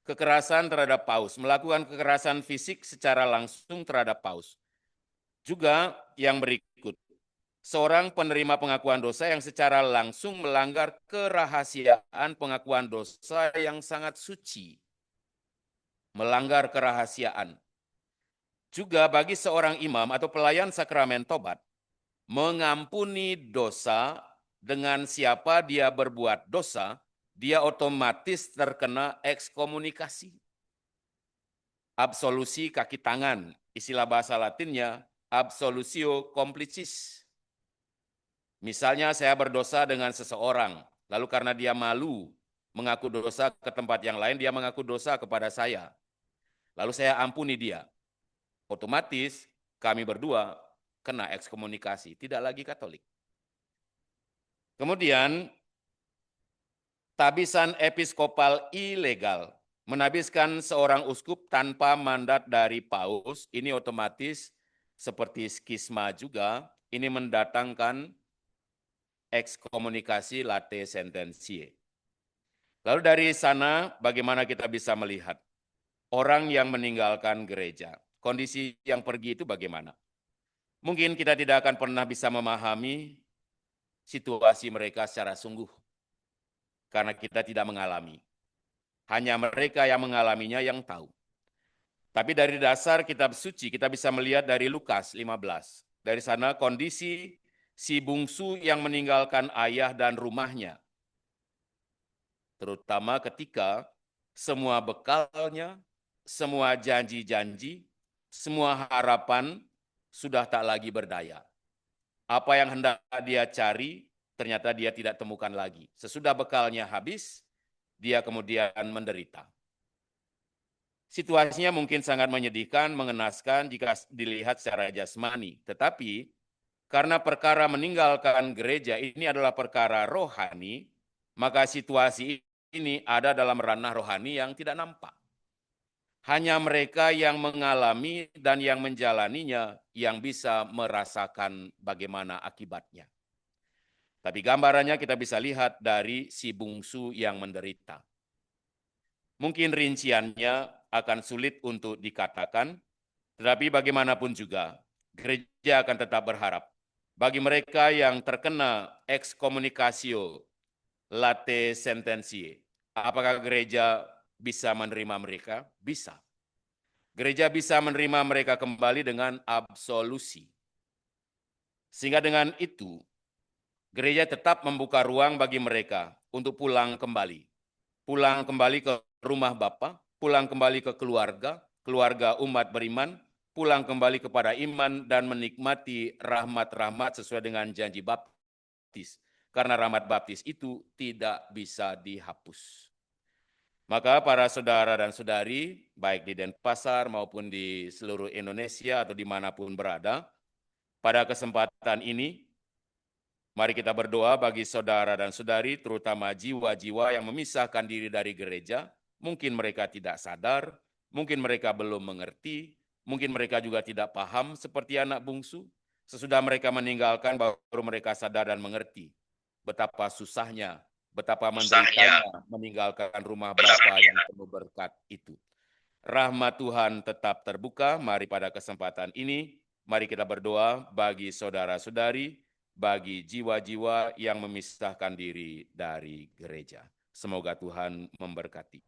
Kekerasan terhadap paus, melakukan kekerasan fisik secara langsung terhadap paus. Juga yang berikut, seorang penerima pengakuan dosa yang secara langsung melanggar kerahasiaan pengakuan dosa yang sangat suci. Melanggar kerahasiaan. Juga bagi seorang imam atau pelayan sakramen tobat, mengampuni dosa dengan siapa dia berbuat dosa, dia otomatis terkena ekskomunikasi. Absolusi kaki tangan, istilah bahasa Latinnya absolutio complicis. Misalnya saya berdosa dengan seseorang, lalu karena dia malu mengaku dosa ke tempat yang lain, dia mengaku dosa kepada saya. Lalu saya ampuni dia. Otomatis kami berdua kena ekskomunikasi, tidak lagi Katolik. Kemudian, tabisan episkopal ilegal, menabiskan seorang uskup tanpa mandat dari paus, ini otomatis seperti skisma juga, ini mendatangkan ekskomunikasi late sententie. Lalu dari sana bagaimana kita bisa melihat orang yang meninggalkan gereja? Kondisi yang pergi itu bagaimana? Mungkin kita tidak akan pernah bisa memahami situasi mereka secara sungguh, karena kita tidak mengalami. Hanya mereka yang mengalaminya yang tahu. Tapi dari dasar kitab suci kita bisa melihat dari Lukas 15. Dari sana kondisi si bungsu yang meninggalkan ayah dan rumahnya. Terutama ketika semua bekalnya, semua janji-janji, semua harapan sudah tak lagi berdaya. Apa yang hendak dia cari, ternyata dia tidak temukan lagi. Sesudah bekalnya habis, dia kemudian menderita. Situasinya mungkin sangat menyedihkan, mengenaskan jika dilihat secara jasmani. Tetapi, karena perkara meninggalkan gereja ini adalah perkara rohani, maka situasi ini ada dalam ranah rohani yang tidak nampak. Hanya mereka yang mengalami dan yang menjalaninya yang bisa merasakan bagaimana akibatnya. Tapi gambarannya kita bisa lihat dari si bungsu yang menderita. Mungkin rinciannya akan sulit untuk dikatakan, tetapi bagaimanapun juga, gereja akan tetap berharap. Bagi mereka yang terkena ekskomunikasio late sententie, apakah gereja bisa menerima mereka? Bisa. Gereja bisa menerima mereka kembali dengan absolusi. Sehingga dengan itu, gereja tetap membuka ruang bagi mereka untuk pulang kembali. Pulang kembali ke rumah Bapa, pulang kembali ke keluarga, keluarga umat beriman, pulang kembali kepada iman dan menikmati rahmat-rahmat sesuai dengan janji baptis. Karena rahmat baptis itu tidak bisa dihapus. Maka para saudara dan saudari, baik di Denpasar maupun di seluruh Indonesia atau dimanapun berada, pada kesempatan ini, mari kita berdoa bagi saudara dan saudari, terutama jiwa-jiwa yang memisahkan diri dari gereja. Mungkin mereka tidak sadar, mungkin mereka belum mengerti, mungkin mereka juga tidak paham seperti anak bungsu. Sesudah mereka meninggalkan, baru mereka sadar dan mengerti betapa susahnya, betapa menderitanya meninggalkan rumah Bapa yang penuh berkat itu. Rahmat Tuhan tetap terbuka. Mari pada kesempatan ini, mari kita berdoa bagi saudara-saudari, bagi jiwa-jiwa yang memisahkan diri dari gereja. Semoga Tuhan memberkati.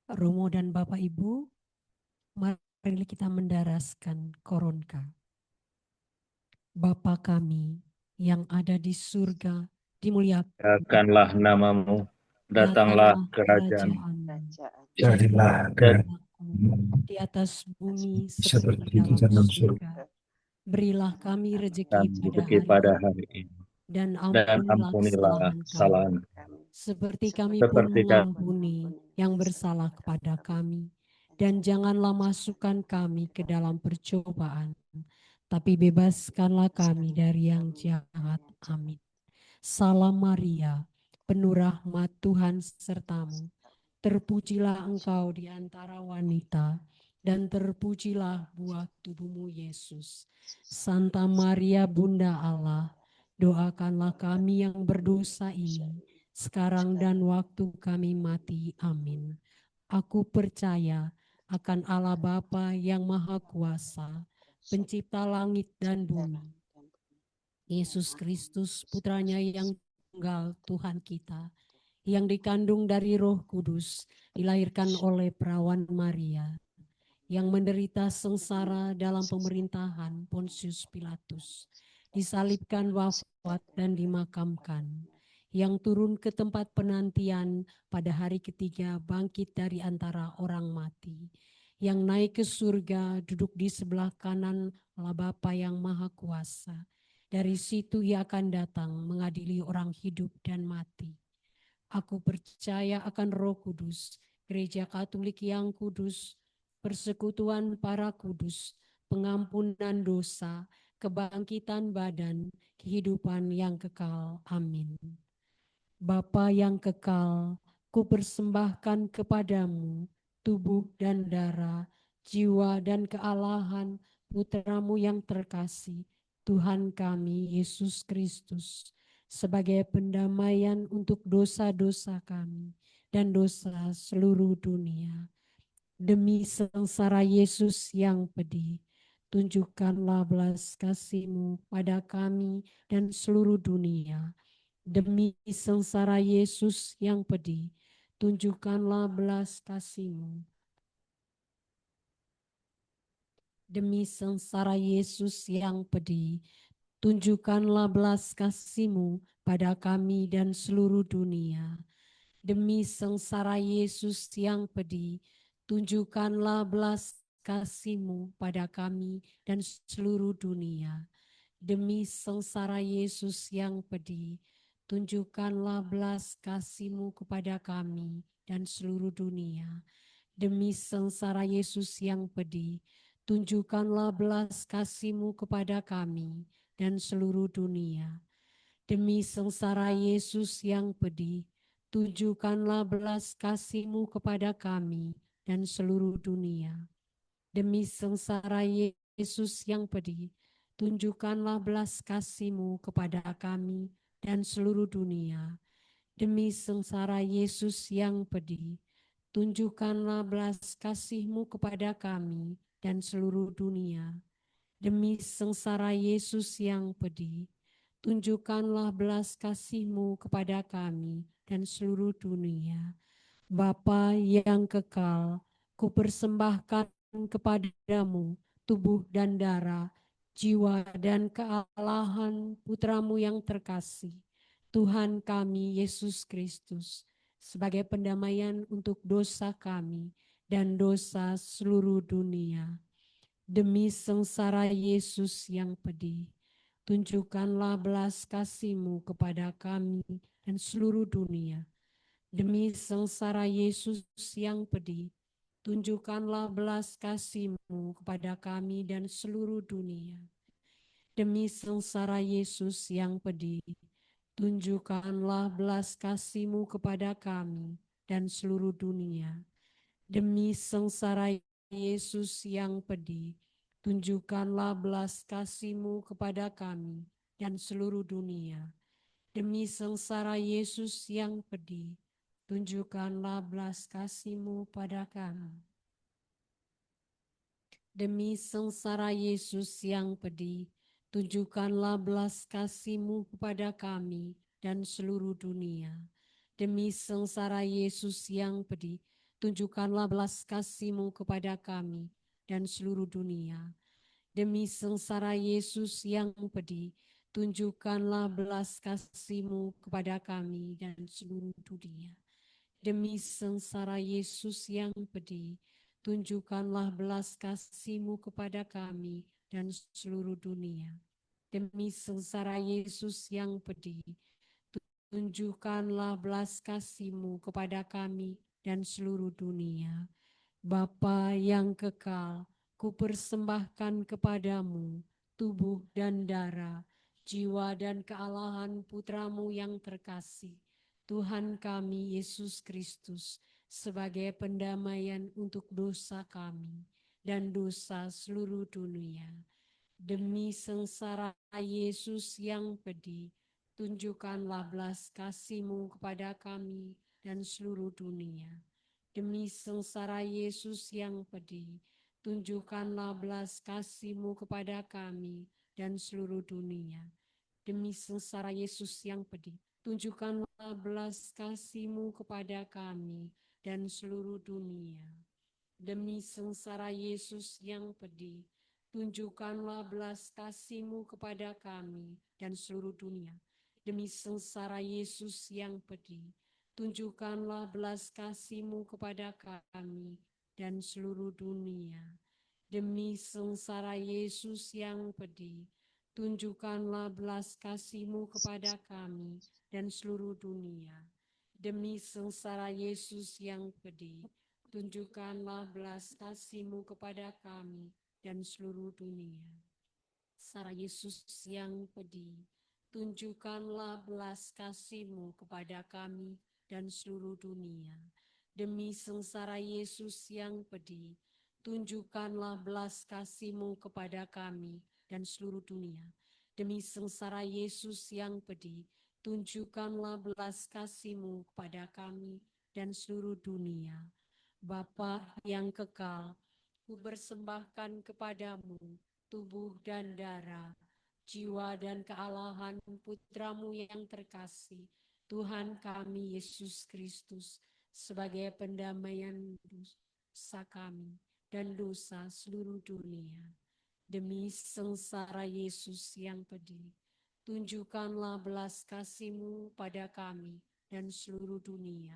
Romo dan Bapak Ibu, mari kita mendaraskan koronka. Bapa kami yang ada di surga, Muliakanlah namamu, datanglah kerajaan, Kerajaan jadilah kehendak di atas bumi seperti dalam surga. Berilah kami rezeki pada hari ini, dan ampunilah kesalahan kami, seperti kami pun mengampuni yang bersalah kepada kami. Dan janganlah masukkan kami ke dalam percobaan, tapi bebaskanlah kami dari yang jahat. Amin. Salam Maria, penuh rahmat, Tuhan sertamu. Terpujilah engkau di antara wanita, dan terpujilah buah tubuhmu Yesus. Santa Maria Bunda Allah, doakanlah kami yang berdosa ini, sekarang dan waktu kami mati. Amin. Aku percaya akan Allah Bapa yang Maha Kuasa, pencipta langit dan bumi, Yesus Kristus, putranya yang tunggal Tuhan kita, yang dikandung dari Roh Kudus, dilahirkan oleh perawan Maria, yang menderita sengsara dalam pemerintahan Pontius Pilatus, disalibkan, wafat, dan dimakamkan, yang turun ke tempat penantian pada hari ketiga, bangkit dari antara orang mati, yang naik ke surga, duduk di sebelah kanan Allah Bapa yang Maha Kuasa. Dari situ ia akan datang mengadili orang hidup dan mati. Aku percaya akan Roh Kudus, Gereja Katolik yang kudus, persekutuan para kudus, pengampunan dosa, kebangkitan badan, kehidupan yang kekal. Amin. Bapa yang kekal, ku persembahkan kepadamu tubuh dan darah, jiwa dan kealahan putramu yang terkasih, Tuhan kami Yesus Kristus, sebagai pendamaian untuk dosa-dosa kami dan dosa seluruh dunia. Demi sengsara Yesus yang pedih, tunjukkanlah belas kasih-Mu pada kami dan seluruh dunia. Demi sengsara Yesus yang pedih, tunjukkanlah belas kasih-Mu. Demi sengsara Yesus yang pedih, tunjukkanlah belas kasih-Mu pada kami dan seluruh dunia. Demi sengsara Yesus yang pedih, tunjukkanlah belas kasih-Mu pada kami dan seluruh dunia. Demi sengsara Yesus yang pedih, tunjukkanlah belas kasih-Mu kepada kami dan seluruh dunia. Demi sengsara Yesus yang pedih, tunjukkanlah belas kasih-Mu kepada kami dan seluruh dunia. Demi sengsara Yesus yang pedih, tunjukkanlah belas kasih-Mu kepada kami dan seluruh dunia. Demi sengsara Yesus yang pedih, tunjukkanlah belas kasih-Mu kepada kami dan seluruh dunia. Demi sengsara Yesus yang pedih, tunjukkanlah belas kasih-Mu kepada kami dan seluruh dunia. Demi sengsara Yesus yang pedih, tunjukkanlah belas kasih-Mu kepada kami dan seluruh dunia. Bapa yang kekal, ku persembahkan kepadamu tubuh dan darah, jiwa dan kealahan putramu yang terkasih, Tuhan kami Yesus Kristus, sebagai pendamaian untuk dosa kami dan dosa seluruh dunia. Demi sengsara Yesus yang pedih, tunjukkanlah belas kasih-Mu kepada kami dan seluruh dunia. Demi sengsara Yesus yang pedih, tunjukkanlah belas kasih-Mu kepada kami dan seluruh dunia. Demi sengsara Yesus yang pedih, tunjukkanlah belas kasih-Mu kepada kami dan seluruh dunia. Demi sengsara Yesus yang pedih, tunjukkanlah belas kasih-Mu kepada kami dan seluruh dunia. Demi sengsara Yesus yang pedih, tunjukkanlah belas kasih-Mu pada kami. Demi sengsara Yesus yang pedih, tunjukkanlah belas kasih-Mu kepada kami dan seluruh dunia. Demi sengsara Yesus yang pedih, tunjukkanlah belas kasih-Mu kepada kami dan seluruh dunia. Demi sengsara Yesus yang pedih, tunjukkanlah belas kasih-Mu kepada kami dan seluruh dunia. Demi sengsara Yesus yang pedih, tunjukkanlah belas kasih-Mu kepada kami dan seluruh dunia. Demi sengsara Yesus yang pedih, tunjukkanlah belas kasih-Mu kepada kami dan seluruh dunia. Bapa yang kekal, kupersembahkan kepadamu tubuh dan darah, jiwa dan kealahan Putra-Mu yang terkasih, Tuhan kami Yesus Kristus, sebagai pendamaian untuk dosa kami dan dosa seluruh dunia. Demi sengsara Yesus yang pedih, tunjukkanlah belas kasih-Mu kepada kami dan seluruh dunia. Demi sengsara Yesus yang pedih, tunjukkanlah belas kasih-Mu kepada kami dan seluruh dunia. Demi sengsara Yesus yang pedih, tunjukkanlah belas kasih-Mu kepada kami dan seluruh dunia. Demi sengsara Yesus yang pedih, tunjukkanlah belas kasih-Mu kepada kami dan seluruh dunia. Demi sengsara Yesus yang pedih, tunjukkanlah belas kasih-Mu kepada kami dan seluruh dunia. Demi sengsara Yesus yang pedih, tunjukkanlah belas kasih-Mu kepada kami dan seluruh dunia. Demi sengsara Yesus yang pedih, tunjukkanlah belas kasih-Mu kepada kami dan seluruh dunia. Sengsara Yesus yang pedih, tunjukkanlah belas kasih-Mu kepada kami dan seluruh dunia. Demi sengsara Yesus yang pedih, tunjukkanlah belas kasih-Mu kepada kami dan seluruh dunia. Demi sengsara Yesus yang pedih, tunjukkanlah belas kasih-Mu kepada kami dan seluruh dunia. Bapa yang kekal, kupersembahkan kepadamu tubuh dan darah, jiwa dan kealahan Putra-Mu yang terkasih, Tuhan kami Yesus Kristus, sebagai pendamaian dosa kami dan dosa seluruh dunia. Demi sengsara Yesus yang pedih, tunjukkanlah belas kasih-Mu pada kami dan seluruh dunia.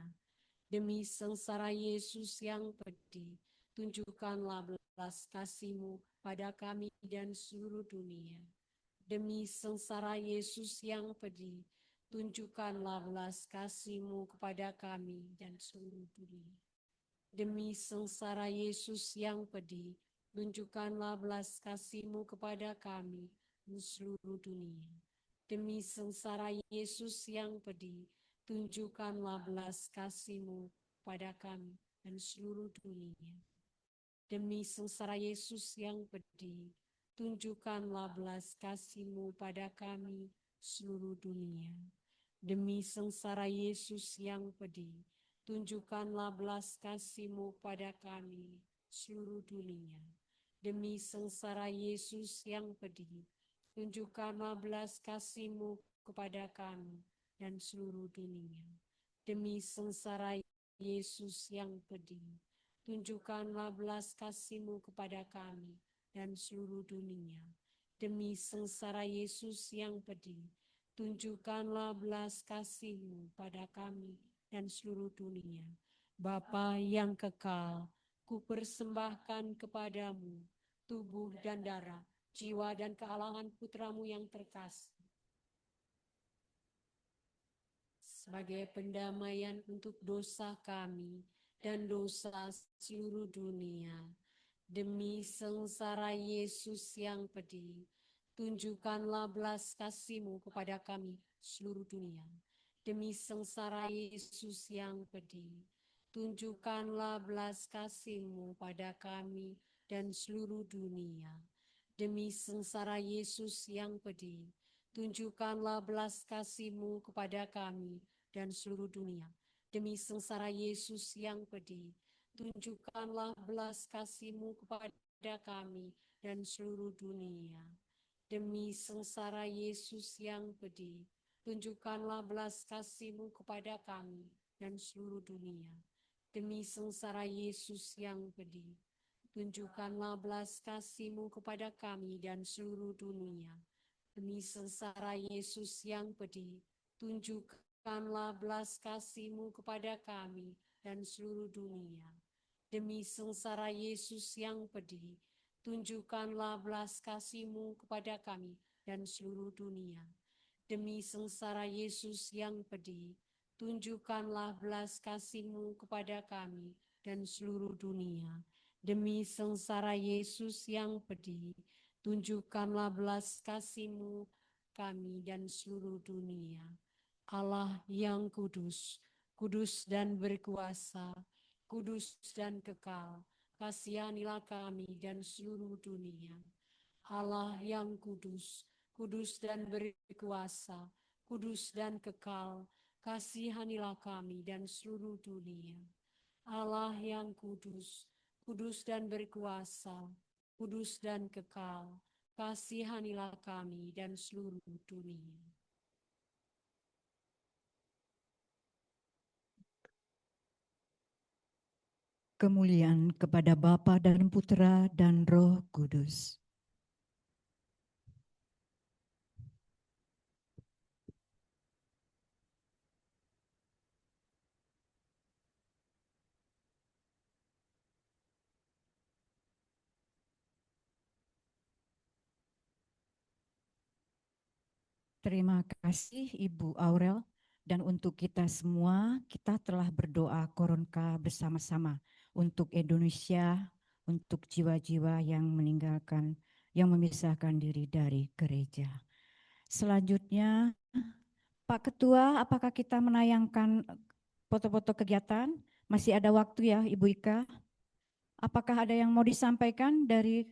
Demi sengsara Yesus yang pedih, tunjukkanlah belas kasih-Mu pada kami dan seluruh dunia. Demi sengsara Yesus yang pedih, tunjukkanlah belas kasih-Mu kepada kami dan seluruh dunia. Demi sengsara Yesus yang pedih, tunjukkanlah belas kasih-Mu kepada kami dan seluruh dunia. Demi sengsara Yesus yang pedih, tunjukkanlah belas kasih-Mu pada kami dan seluruh dunia. Demi sengsara Yesus yang pedih, tunjukkanlah belas kasih-Mu pada kami seluruh dunia. Demi sengsara Yesus yang pedih, tunjukkanlah belas kasih-Mu pada kami seluruh dunia. Demi sengsara Yesus yang pedih, tunjukkanlah belas kasih-Mu kepada kami dan seluruh dunia. Demi sengsara Yesus yang pedih, tunjukkanlah belas kasih-Mu kepada kami dan seluruh dunia. Demi sengsara Yesus yang pedih, tunjukkanlah belas kasih-Mu pada kami dan seluruh dunia. Bapa yang kekal, kupersembahkan kepadamu tubuh dan darah, jiwa dan kealahan Putra-Mu yang terkasih, sebagai pendamaian untuk dosa kami dan dosa seluruh dunia. Demi sengsara Yesus yang pedih, tunjukkanlah belas kasih-Mu kepada kami seluruh dunia. Demi sengsara Yesus yang pedih, tunjukkanlah belas kasih-Mu pada kami dan seluruh dunia. Demi sengsara Yesus yang pedih, tunjukkanlah belas kasih-Mu kepada kami dan seluruh dunia. Demi sengsara Yesus yang pedih, tunjukkanlah belas kasih-Mu kepada kami dan seluruh dunia. Demi sengsara Yesus yang pedih, tunjukkanlah belas kasih-Mu kepada kami dan seluruh dunia. Demi sengsara Yesus yang pedih, tunjukkanlah belas kasih-Mu kepada kami dan seluruh dunia. Demi sengsara Yesus yang pedih, tunjukkanlah belas kasih-Mu kepada kami dan seluruh dunia. Demi sengsara Yesus yang pedih, tunjukkanlah belas kasih-Mu kepada kami dan seluruh dunia. Demi sengsara Yesus yang pedih, tunjukkanlah belas kasih-Mu kepada kami dan seluruh dunia. Demi sengsara Yesus yang pedih, tunjukkanlah belas kasih-Mu kami dan seluruh dunia. Allah yang kudus, kudus dan berkuasa, kudus dan kekal, kasihanilah kami dan seluruh dunia. Allah yang kudus, kudus dan berkuasa, kudus dan kekal, kasihanilah kami dan seluruh dunia. Allah yang kudus, kudus dan berkuasa, kudus dan kekal, kasihanilah kami dan seluruh dunia. Kemuliaan kepada Bapa dan Putra dan Roh Kudus. Terima kasih Ibu Aurel, dan untuk kita semua, kita telah berdoa koronka bersama-sama untuk Indonesia, untuk jiwa-jiwa yang meninggalkan, yang memisahkan diri dari gereja. Selanjutnya, Pak Ketua, apakah kita menayangkan foto-foto kegiatan? Masih ada waktu ya, Ibu Ika? Apakah ada yang mau disampaikan dari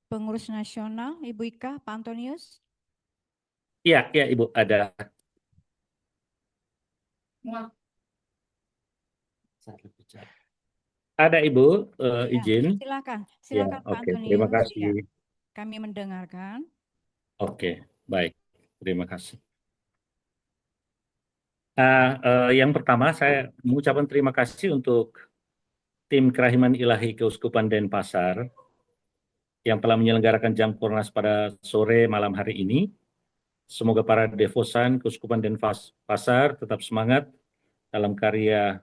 pengurus nasional, Ibu Ika, Pak Antonius? Iya, ya Ibu, ada. Ada Ibu, izin. Silakan, Ya, silakan Pak oke, Antonius. terima kasih. Ya, kami mendengarkan. Oke, baik, terima kasih. Yang pertama saya mengucapkan terima kasih untuk tim Kerahiman Ilahi Keuskupan Denpasar yang telah menyelenggarakan jam Kornas pada sore malam hari ini. Semoga para devosan Keuskupan Denpasar tetap semangat dalam karya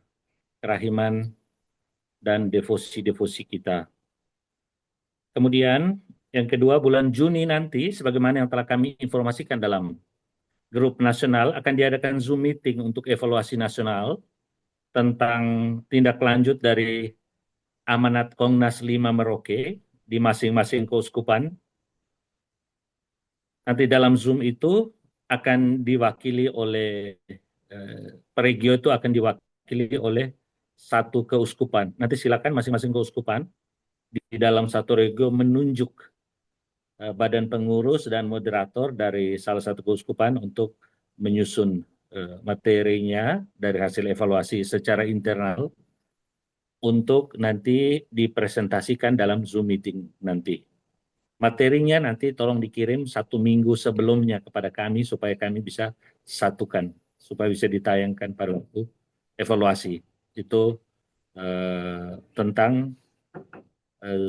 kerahiman dan devosi-devosi kita. Kemudian yang kedua, bulan Juni nanti, sebagaimana yang telah kami informasikan dalam grup nasional, akan diadakan Zoom meeting untuk evaluasi nasional tentang tindak lanjut dari amanat Kongnas 5 Merauke di masing-masing keuskupan. Nanti dalam Zoom itu akan diwakili oleh, per regio itu akan diwakili oleh satu keuskupan. Nanti silakan masing-masing keuskupan di dalam satu regio menunjuk badan pengurus dan moderator dari salah satu keuskupan untuk menyusun materinya dari hasil evaluasi secara internal untuk nanti dipresentasikan dalam Zoom meeting nanti. Materinya nanti tolong dikirim 1 minggu sebelumnya kepada kami supaya kami bisa satukan, supaya bisa ditayangkan pada waktu evaluasi. Itu tentang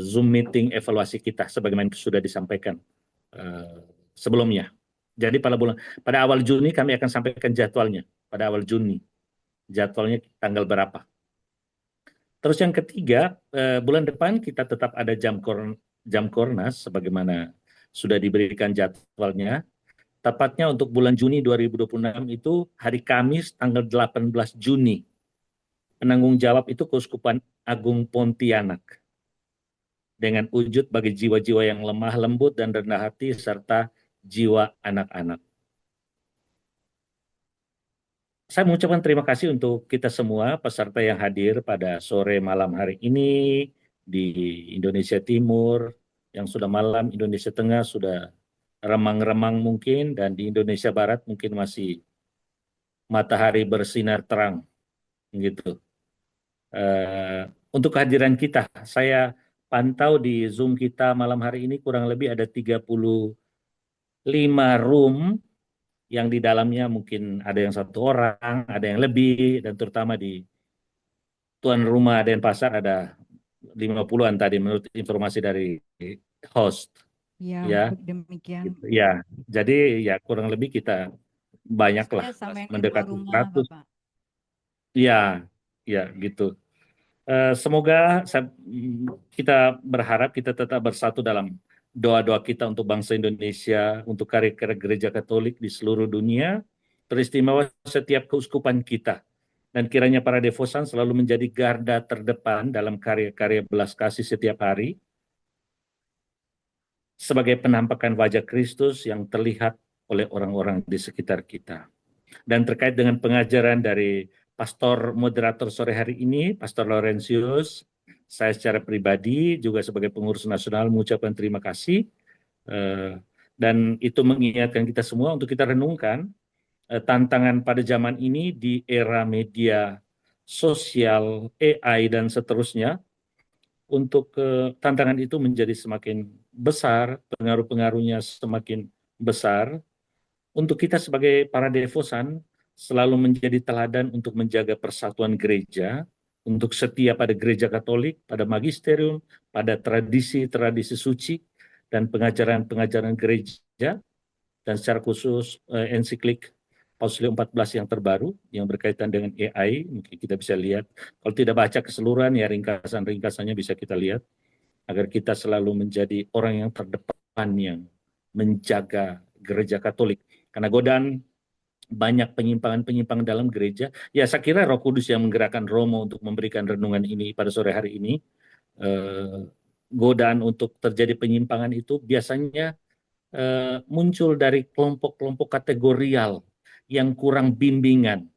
Zoom meeting evaluasi kita sebagaimana sudah disampaikan sebelumnya. Jadi pada awal Juni kami akan sampaikan jadwalnya, pada awal Juni. Jadwalnya tanggal berapa. Terus yang ketiga, bulan depan kita tetap ada jam Kornas sebagaimana sudah diberikan jadwalnya. Tepatnya untuk bulan Juni 2026 itu hari Kamis tanggal 18 Juni. Penanggung jawab itu Keuskupan Agung Pontianak. Dengan wujud bagi jiwa-jiwa yang lemah lembut dan rendah hati serta jiwa anak-anak. Saya mengucapkan terima kasih untuk kita semua peserta yang hadir pada sore malam hari ini di Indonesia Timur, yang sudah malam Indonesia Tengah sudah remang-remang mungkin, dan di Indonesia Barat mungkin masih matahari bersinar terang gitu. Untuk kehadiran kita, saya pantau di Zoom kita malam hari ini kurang lebih ada 35 room yang di dalamnya mungkin ada yang 1 orang, ada yang lebih, dan terutama di tuan rumah Denpasar ada 50-an tadi menurut informasi dari host. Ya, demikian. Gitu. Ya, jadi ya kurang lebih kita banyaklah Saya sama yang mendekati ketua rumah, 100. Bapak. Ya, ya gitu. Semoga kita berharap kita tetap bersatu dalam doa-doa kita untuk bangsa Indonesia, untuk karya-karya gereja Katolik di seluruh dunia, teristimewa setiap keuskupan kita. Dan kiranya para devosan selalu menjadi garda terdepan dalam karya-karya belas kasih setiap hari, sebagai penampakan wajah Kristus yang terlihat oleh orang-orang di sekitar kita. Dan terkait dengan pengajaran dari pastor moderator sore hari ini, Pastor Laurentius, saya secara pribadi juga sebagai pengurus nasional mengucapkan terima kasih, dan itu mengingatkan kita semua untuk kita renungkan tantangan pada zaman ini di era media sosial, AI, dan seterusnya, untuk tantangan itu menjadi semakin besar, pengaruh-pengaruhnya semakin besar, untuk kita sebagai para devosan selalu menjadi teladan untuk menjaga persatuan gereja, untuk setia pada gereja Katolik, pada magisterium, pada tradisi-tradisi suci, dan pengajaran-pengajaran gereja, dan secara khusus ensiklik Paus Leo XIV yang terbaru, yang berkaitan dengan AI, mungkin kita bisa lihat. Kalau tidak baca keseluruhan, ya ringkasan-ringkasannya bisa kita lihat, agar kita selalu menjadi orang yang terdepan, yang menjaga gereja Katolik. Karena godaan banyak penyimpangan-penyimpangan dalam gereja. Ya, saya kira Roh Kudus yang menggerakkan Romo untuk memberikan renungan ini pada sore hari ini. Godaan untuk terjadi penyimpangan itu biasanya muncul dari kelompok-kelompok kategorial yang kurang bimbingan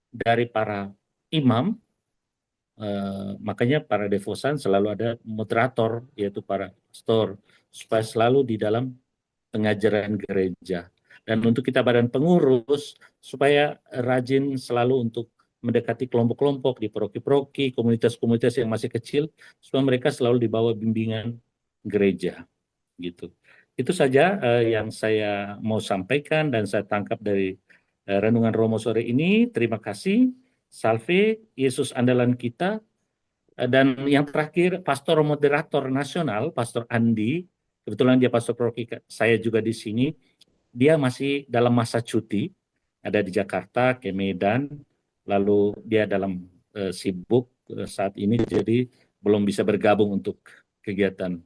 dari para imam. Makanya para devosan selalu ada moderator, yaitu para pastor, supaya selalu di dalam pengajaran gereja. Dan untuk kita badan pengurus, supaya rajin selalu untuk mendekati kelompok-kelompok di paroki-paroki, komunitas-komunitas yang masih kecil, supaya mereka selalu di bawah bimbingan gereja. Gitu. Itu saja yang saya mau sampaikan dan saya tangkap dari renungan Romo sore ini. Terima kasih. Salve, Yesus andalan kita. Dan yang terakhir, pastor moderator nasional, Pastor Andi, kebetulan dia pastor paroki saya juga di sini. Dia masih dalam masa cuti, ada di Jakarta, ke Medan, lalu dia dalam sibuk saat ini, jadi belum bisa bergabung untuk kegiatan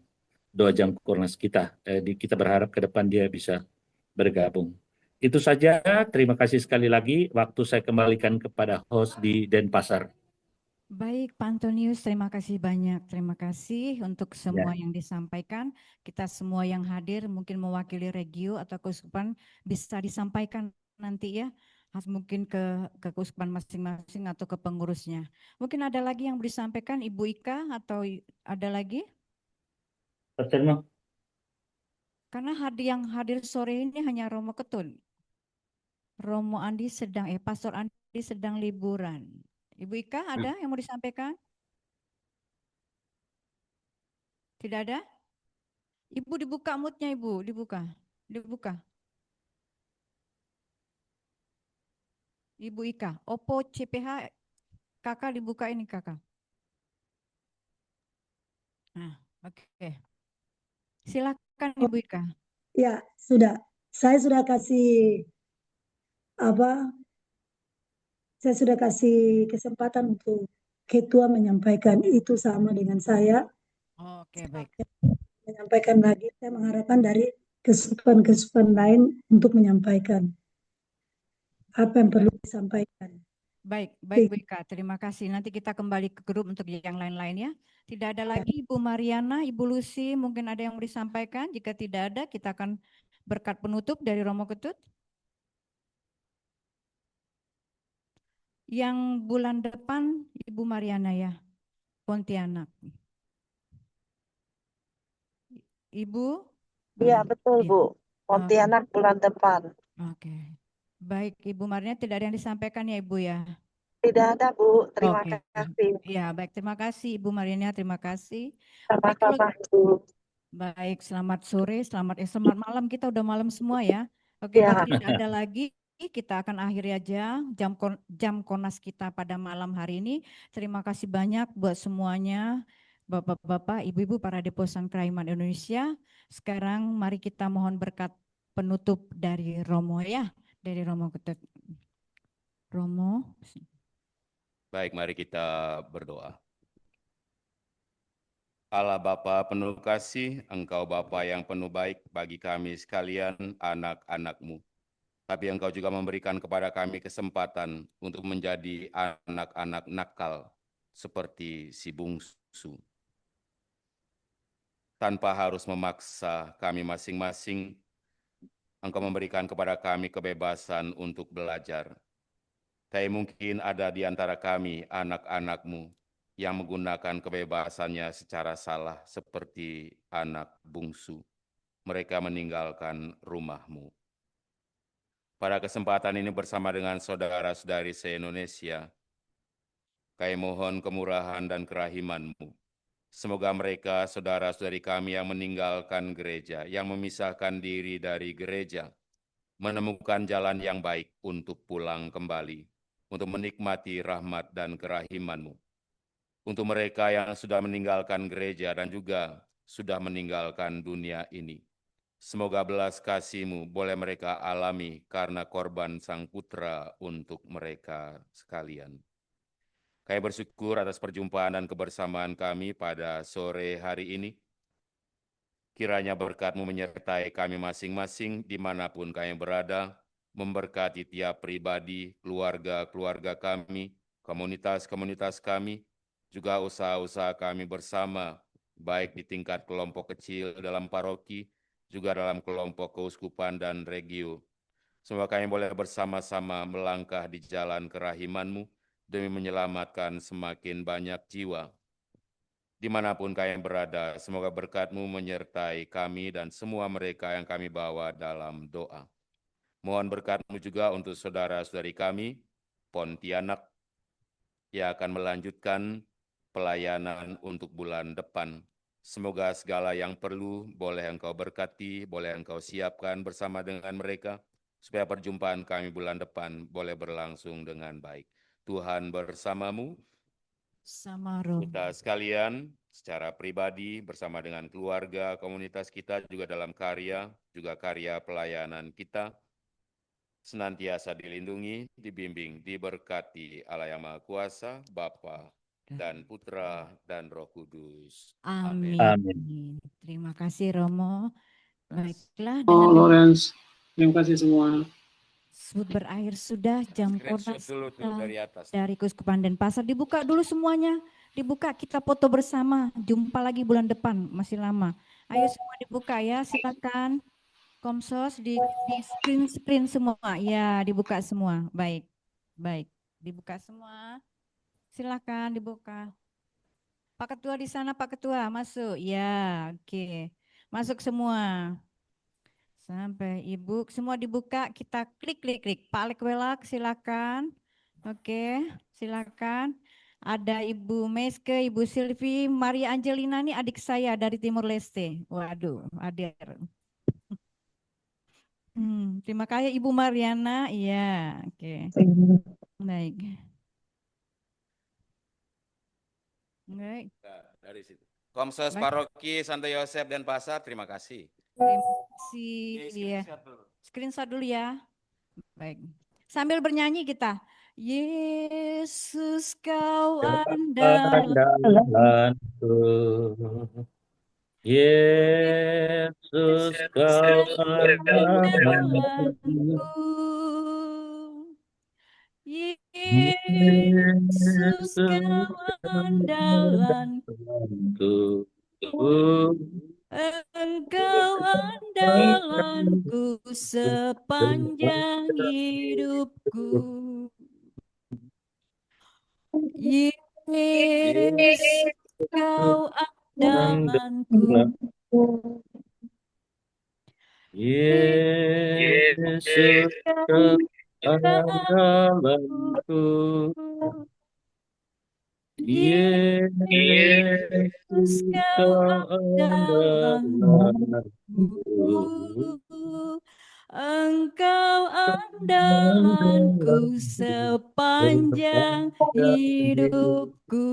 doa jam Kurnas kita. Kita berharap ke depan dia bisa bergabung. Itu saja, terima kasih sekali lagi. Waktu saya kembalikan kepada host di Denpasar. Baik, Pak Antonius, terima kasih banyak. Terima kasih untuk semua yang disampaikan. Kita semua yang hadir mungkin mewakili regio atau keuskupan bisa disampaikan nanti ya. Mungkin ke keuskupan masing-masing atau ke pengurusnya. Mungkin ada lagi yang disampaikan Ibu Ika atau ada lagi? Karena yang hadir sore ini hanya Romo Ketun. Romo Andi Pastor Andi sedang liburan. Ibu Ika ada yang mau disampaikan? Tidak ada? Ibu dibuka moodnya Ibu, dibuka. Ibu Ika, Oppo CPH kakak dibuka ini kakak. Nah, oke. Silakan Ibu Ika. Ya, sudah. Saya sudah kasih saya sudah kasih kesempatan untuk ketua menyampaikan, itu sama dengan saya. Oke, baik. Menyampaikan lagi, saya mengharapkan dari keuskupan-keuskupan lain untuk menyampaikan apa yang perlu disampaikan. Baik Bu Ika, terima kasih. Nanti kita kembali ke grup untuk yang lain-lain ya. Tidak ada lagi Ibu Mariana, Ibu Lucy, mungkin ada yang mau disampaikan. Jika tidak ada, kita akan berkat penutup dari Romo Ketut. Yang bulan depan Ibu Mariana ya, Pontianak. Ibu? Iya betul Bu, Pontianak bulan depan. Oke. Baik Ibu Mariana, tidak ada yang disampaikan ya Ibu ya? Tidak ada Bu, terima kasih. Ya baik, terima kasih Ibu Mariana, terima kasih. Sama-sama Bu. Baik, selamat sore, selamat malam, kita udah malam semua ya. Oke, kalau tidak ada lagi, kita akan akhiri aja jam Konas kita pada malam hari ini. Terima kasih banyak buat semuanya, Bapak-bapak, Ibu-ibu, para devosan Keraiman Indonesia. Sekarang mari kita mohon berkat penutup dari Romo ya, dari Romo Ketut. Romo. Baik, mari kita berdoa. Allah Bapa penuh kasih, Engkau Bapa yang penuh baik bagi kami sekalian anak-anak-Mu. Tapi Engkau juga memberikan kepada kami kesempatan untuk menjadi anak-anak nakal seperti si bungsu. Tanpa harus memaksa kami masing-masing, Engkau memberikan kepada kami kebebasan untuk belajar. Tapi mungkin ada di antara kami, anak-anak-Mu, yang menggunakan kebebasannya secara salah seperti anak bungsu. Mereka meninggalkan rumah-Mu. Pada kesempatan ini bersama dengan saudara-saudari se-Indonesia, kami mohon kemurahan dan kerahiman-Mu. Semoga mereka, saudara-saudari kami yang meninggalkan gereja, yang memisahkan diri dari gereja, menemukan jalan yang baik untuk pulang kembali, untuk menikmati rahmat dan kerahiman-Mu. Untuk mereka yang sudah meninggalkan gereja dan juga sudah meninggalkan dunia ini, semoga belas kasih-Mu boleh mereka alami karena korban Sang Putra untuk mereka sekalian. Kami bersyukur atas perjumpaan dan kebersamaan kami pada sore hari ini. Kiranya berkat-Mu menyertai kami masing-masing dimanapun kami berada, memberkati tiap pribadi, keluarga-keluarga kami, komunitas-komunitas kami, juga usaha-usaha kami bersama, baik di tingkat kelompok kecil dalam paroki, juga dalam kelompok keuskupan dan regio. Semoga kami boleh bersama-sama melangkah di jalan kerahiman-Mu demi menyelamatkan semakin banyak jiwa. Dimanapun kami berada, semoga berkat-Mu menyertai kami dan semua mereka yang kami bawa dalam doa. Mohon berkat-Mu juga untuk saudara-saudari kami, Pontianak, yang akan melanjutkan pelayanan untuk bulan depan. Semoga segala yang perlu boleh Engkau berkati, boleh Engkau siapkan bersama dengan mereka, supaya perjumpaan kami bulan depan boleh berlangsung dengan baik. Tuhan bersama-Mu, Sama roh. kita sekalian secara pribadi bersama dengan keluarga, komunitas kita juga dalam karya, juga karya pelayanan kita, senantiasa dilindungi, dibimbing, diberkati Allah yang Maha Kuasa, Bapa dan Putra dan Roh Kudus. Amin. Amin. Terima kasih Romo. Baiklah, Oh, dengan Lawrence. Terima kasih semua. berakhir sudah jam Screenshot koras dulu tuh kita dari atas. dari Keuskupan Denpasar. Dibuka dulu semuanya. Dibuka, kita foto bersama. Jumpa lagi bulan depan, masih lama. Ayo semua dibuka ya, silakan. Komsos di screen semua. Ya, dibuka semua. Baik. Baik. Dibuka semua. Silakan dibuka. Pak Ketua di sana, Pak Ketua, masuk. Ya, oke. Masuk semua. Sampai Ibu, semua dibuka, kita klik. Pak Lekwelak, silakan. Oke, silakan. Ada Ibu Meske, Ibu Silvi, Maria Angelina nih adik saya dari Timur Leste. Waduh, adik. Terima kasih Ibu Mariana. Iya, oke. Baik. Baik. Dari situ. Komsos Baik. Paroki Santo Yosef Denpasar, terima kasih. Terima kasih. Iya. Screenshot dulu ya. Baik. Sambil bernyanyi kita. Yesus kau Andalanku, Yesus kau andalanku, Yesus kau andalanku, Engkau andalanku sepanjang hidupku. Yesus kau andalanku, Yesus kau andalanku, Yesus kau andalanku, Engkau andalanku sepanjang hidupku.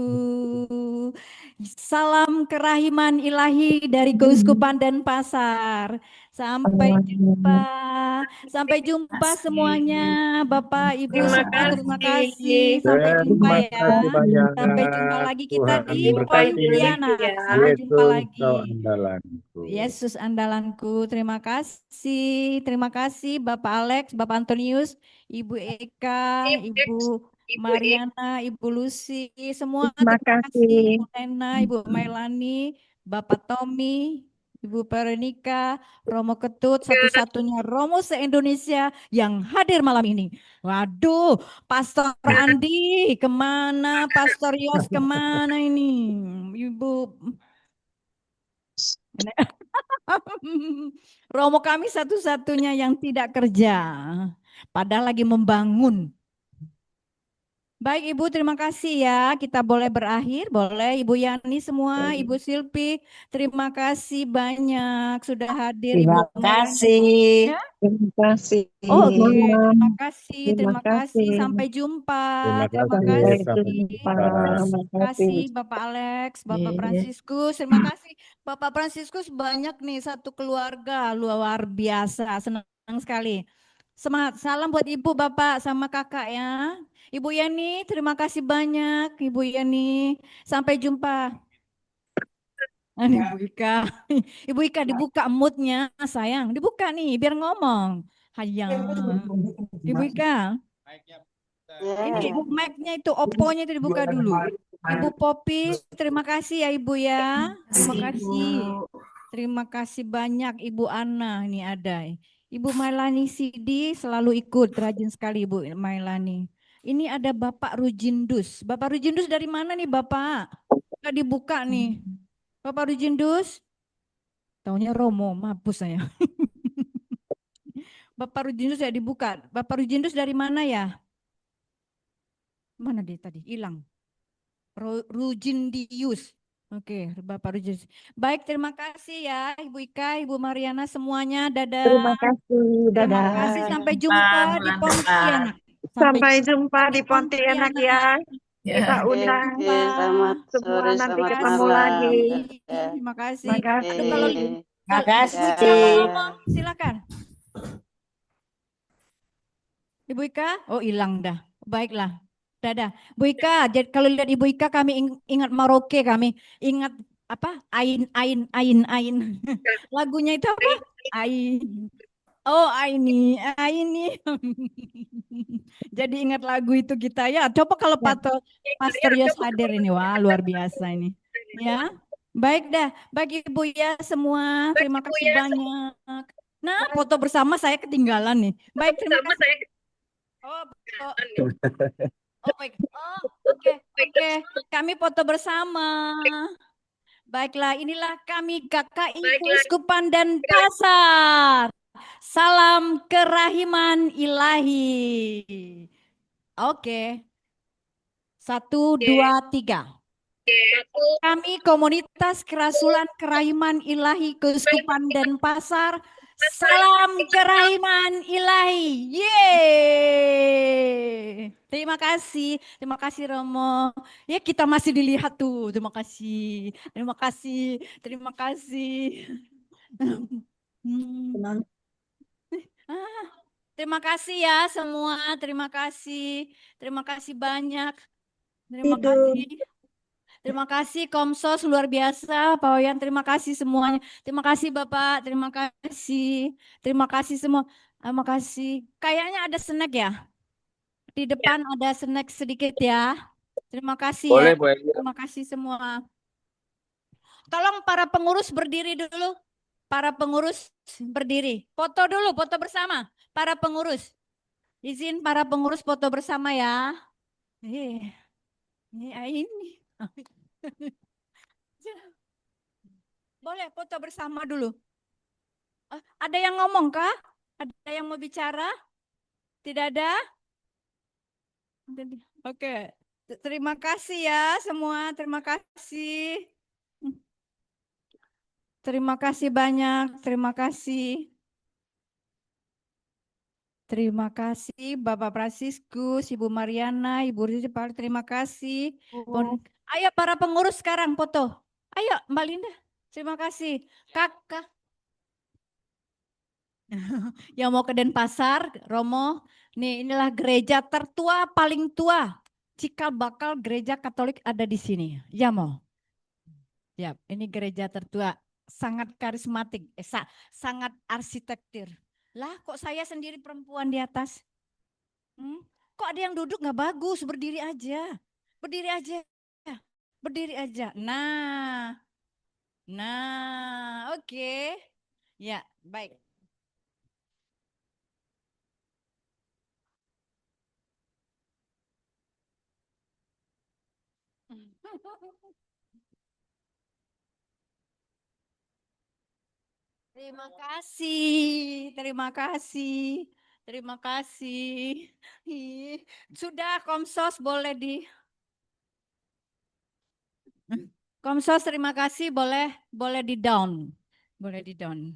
Salam kerahiman ilahi dari Keuskupan Denpasar. Sampai jumpa Sampai jumpa semuanya, Bapak, Ibu Terima semua. Terima kasih. kasih. Sampai jumpa Terima ya. kasih banyak. Sampai jumpa lagi kita Tuhan di memberkati. Pontianak. Ya. Sampai jumpa Yesus lagi. kau andalanku. Yesus andalanku. Terima kasih. Terima kasih Bapak Alex, Bapak Antonius, Ibu Eka, Ibu Mariana, Ibu Lucy, semua Terima terima kasih. kasih. Ibu Nena, Ibu Mailani, Bapak Tommy, Ibu Veronica, Romo Ketut, satu-satunya Romo se-Indonesia yang hadir malam ini. Waduh, Pastor Andi, kemana? Pastor Yos, kemana ini? Ibu Romo kami satu-satunya yang tidak kerja, padahal lagi membangun. Baik Ibu, terima kasih ya. Kita boleh berakhir, boleh Ibu Yani semua, Ibu Silpi, terima kasih banyak sudah hadir. Terima Ibu Mariana. kasih. Ya? Terima kasih. Oke, terima kasih, Terima terima kasih. kasih. Sampai jumpa. Terima Terima kasih. kasih. Sampai jumpa. Terima kasih Bapak Alex, Bapak Fransiskus. Terima kasih Bapak Fransiskus, banyak nih satu keluarga luar biasa. Senang sekali. Semangat. Salam buat Ibu, Bapak sama Kakak ya. Ibu Yani, terima kasih banyak Ibu Yani. Sampai jumpa. Ibu Ika. Ibu Ika dibuka moodnya sayang. Dibuka nih biar ngomong. Hayang. Ibu Ika. Ini mic-nya itu Oppo-nya itu dibuka dulu. Ibu Popi, terima kasih ya Ibu ya. Terima kasih. Terima kasih banyak Ibu Ana, ini ada. Ibu Mailani Sidi selalu ikut, rajin sekali Ibu Mailani. Ini ada Bapak Rujindus. Bapak Rujindus dari mana nih Bapak? Nggak dibuka nih. Bapak Rujindus? Taunya Romo, mampus saya. Bapak Rujindus ya dibuka. Bapak Rujindus dari mana ya? Mana dia tadi? Hilang. Rujindius. Oke, Bapak Rujindius. Baik, terima kasih ya Ibu Ika, Ibu Mariana semuanya. Dadah. Terima kasih. Terima Dadah. kasih. Sampai jumpa di Pontianak. Sampai jumpa di Pontianak ya. Kita Sampai undang jumpa. semua nanti Terima ketemu kasih. lagi. Terima kasih. Terima kasih. Aduh, kalau Terima Ibu Ika kasih. mau ngomong, silakan. Ibu Ika, oh hilang dah. Baiklah. Dadah. Bu Ika, jadi kalau lihat Ibu Ika kami ingat Maroke, kami ingat apa? Ain. Lagunya itu apa? Ain. Oh, Aini. Jadi ingat lagu itu kita ya. Coba kalau Pastor Yos hadir ini, wah luar biasa ini. Ya. Baik dah. Bagi Ibu ya semua, terima kasih banyak. Nah, foto bersama saya ketinggalan nih. Baik, terima kasih. Oh baik. Oh, oke. Kami foto bersama. Baiklah, inilah kami KKI Keuskupan dan Pasar. Salam kerahiman ilahi. Oke. 1, 2, 3. Kami komunitas kerasulan kerahiman ilahi Keuskupan dan Pasar. Salam kerahiman ilahi. Yeay. Terima kasih Romo. Ya kita masih dilihat tuh. Terima kasih. Terima kasih ya semua. Terima kasih banyak. Terima kasih Komsos luar biasa, Pak Wayan, terima kasih semuanya. Terima kasih Bapak, terima kasih semua. Terima kasih. Kayaknya ada snack ya? Di depan ada snack sedikit ya. Terima kasih Boleh, ya. Bu Eni. Terima kasih semua. Tolong para pengurus berdiri dulu. Para pengurus berdiri. Foto dulu, foto bersama. Para pengurus. Izin para pengurus foto bersama ya. Ini. Boleh foto bersama dulu. Ada yang ngomong kah? Ada yang mau bicara? Tidak ada? Oke. Terima kasih ya semua. Terima kasih. Terima kasih banyak. Terima kasih. Terima kasih Bapak Fransiskus, Ibu Mariana, Ibu Rizi, terima kasih. Ayo para pengurus sekarang foto. Ayo Mbak Linda, terima kasih. Kakak. Yang mau ke Denpasar, Romo, nih inilah gereja tertua paling tua. Cikal bakal gereja Katolik ada di sini. Ya mau. Ya, ini gereja tertua, sangat karismatik, sangat arsitektur. Lah, kok saya sendiri perempuan di atas? Kok ada yang duduk nggak bagus? Berdiri aja, berdiri aja, berdiri aja. Nah, oke. Ya, baik. Terima kasih, terima kasih, terima kasih. Sudah, Komsos boleh Komsos terima kasih, boleh di down, boleh di down.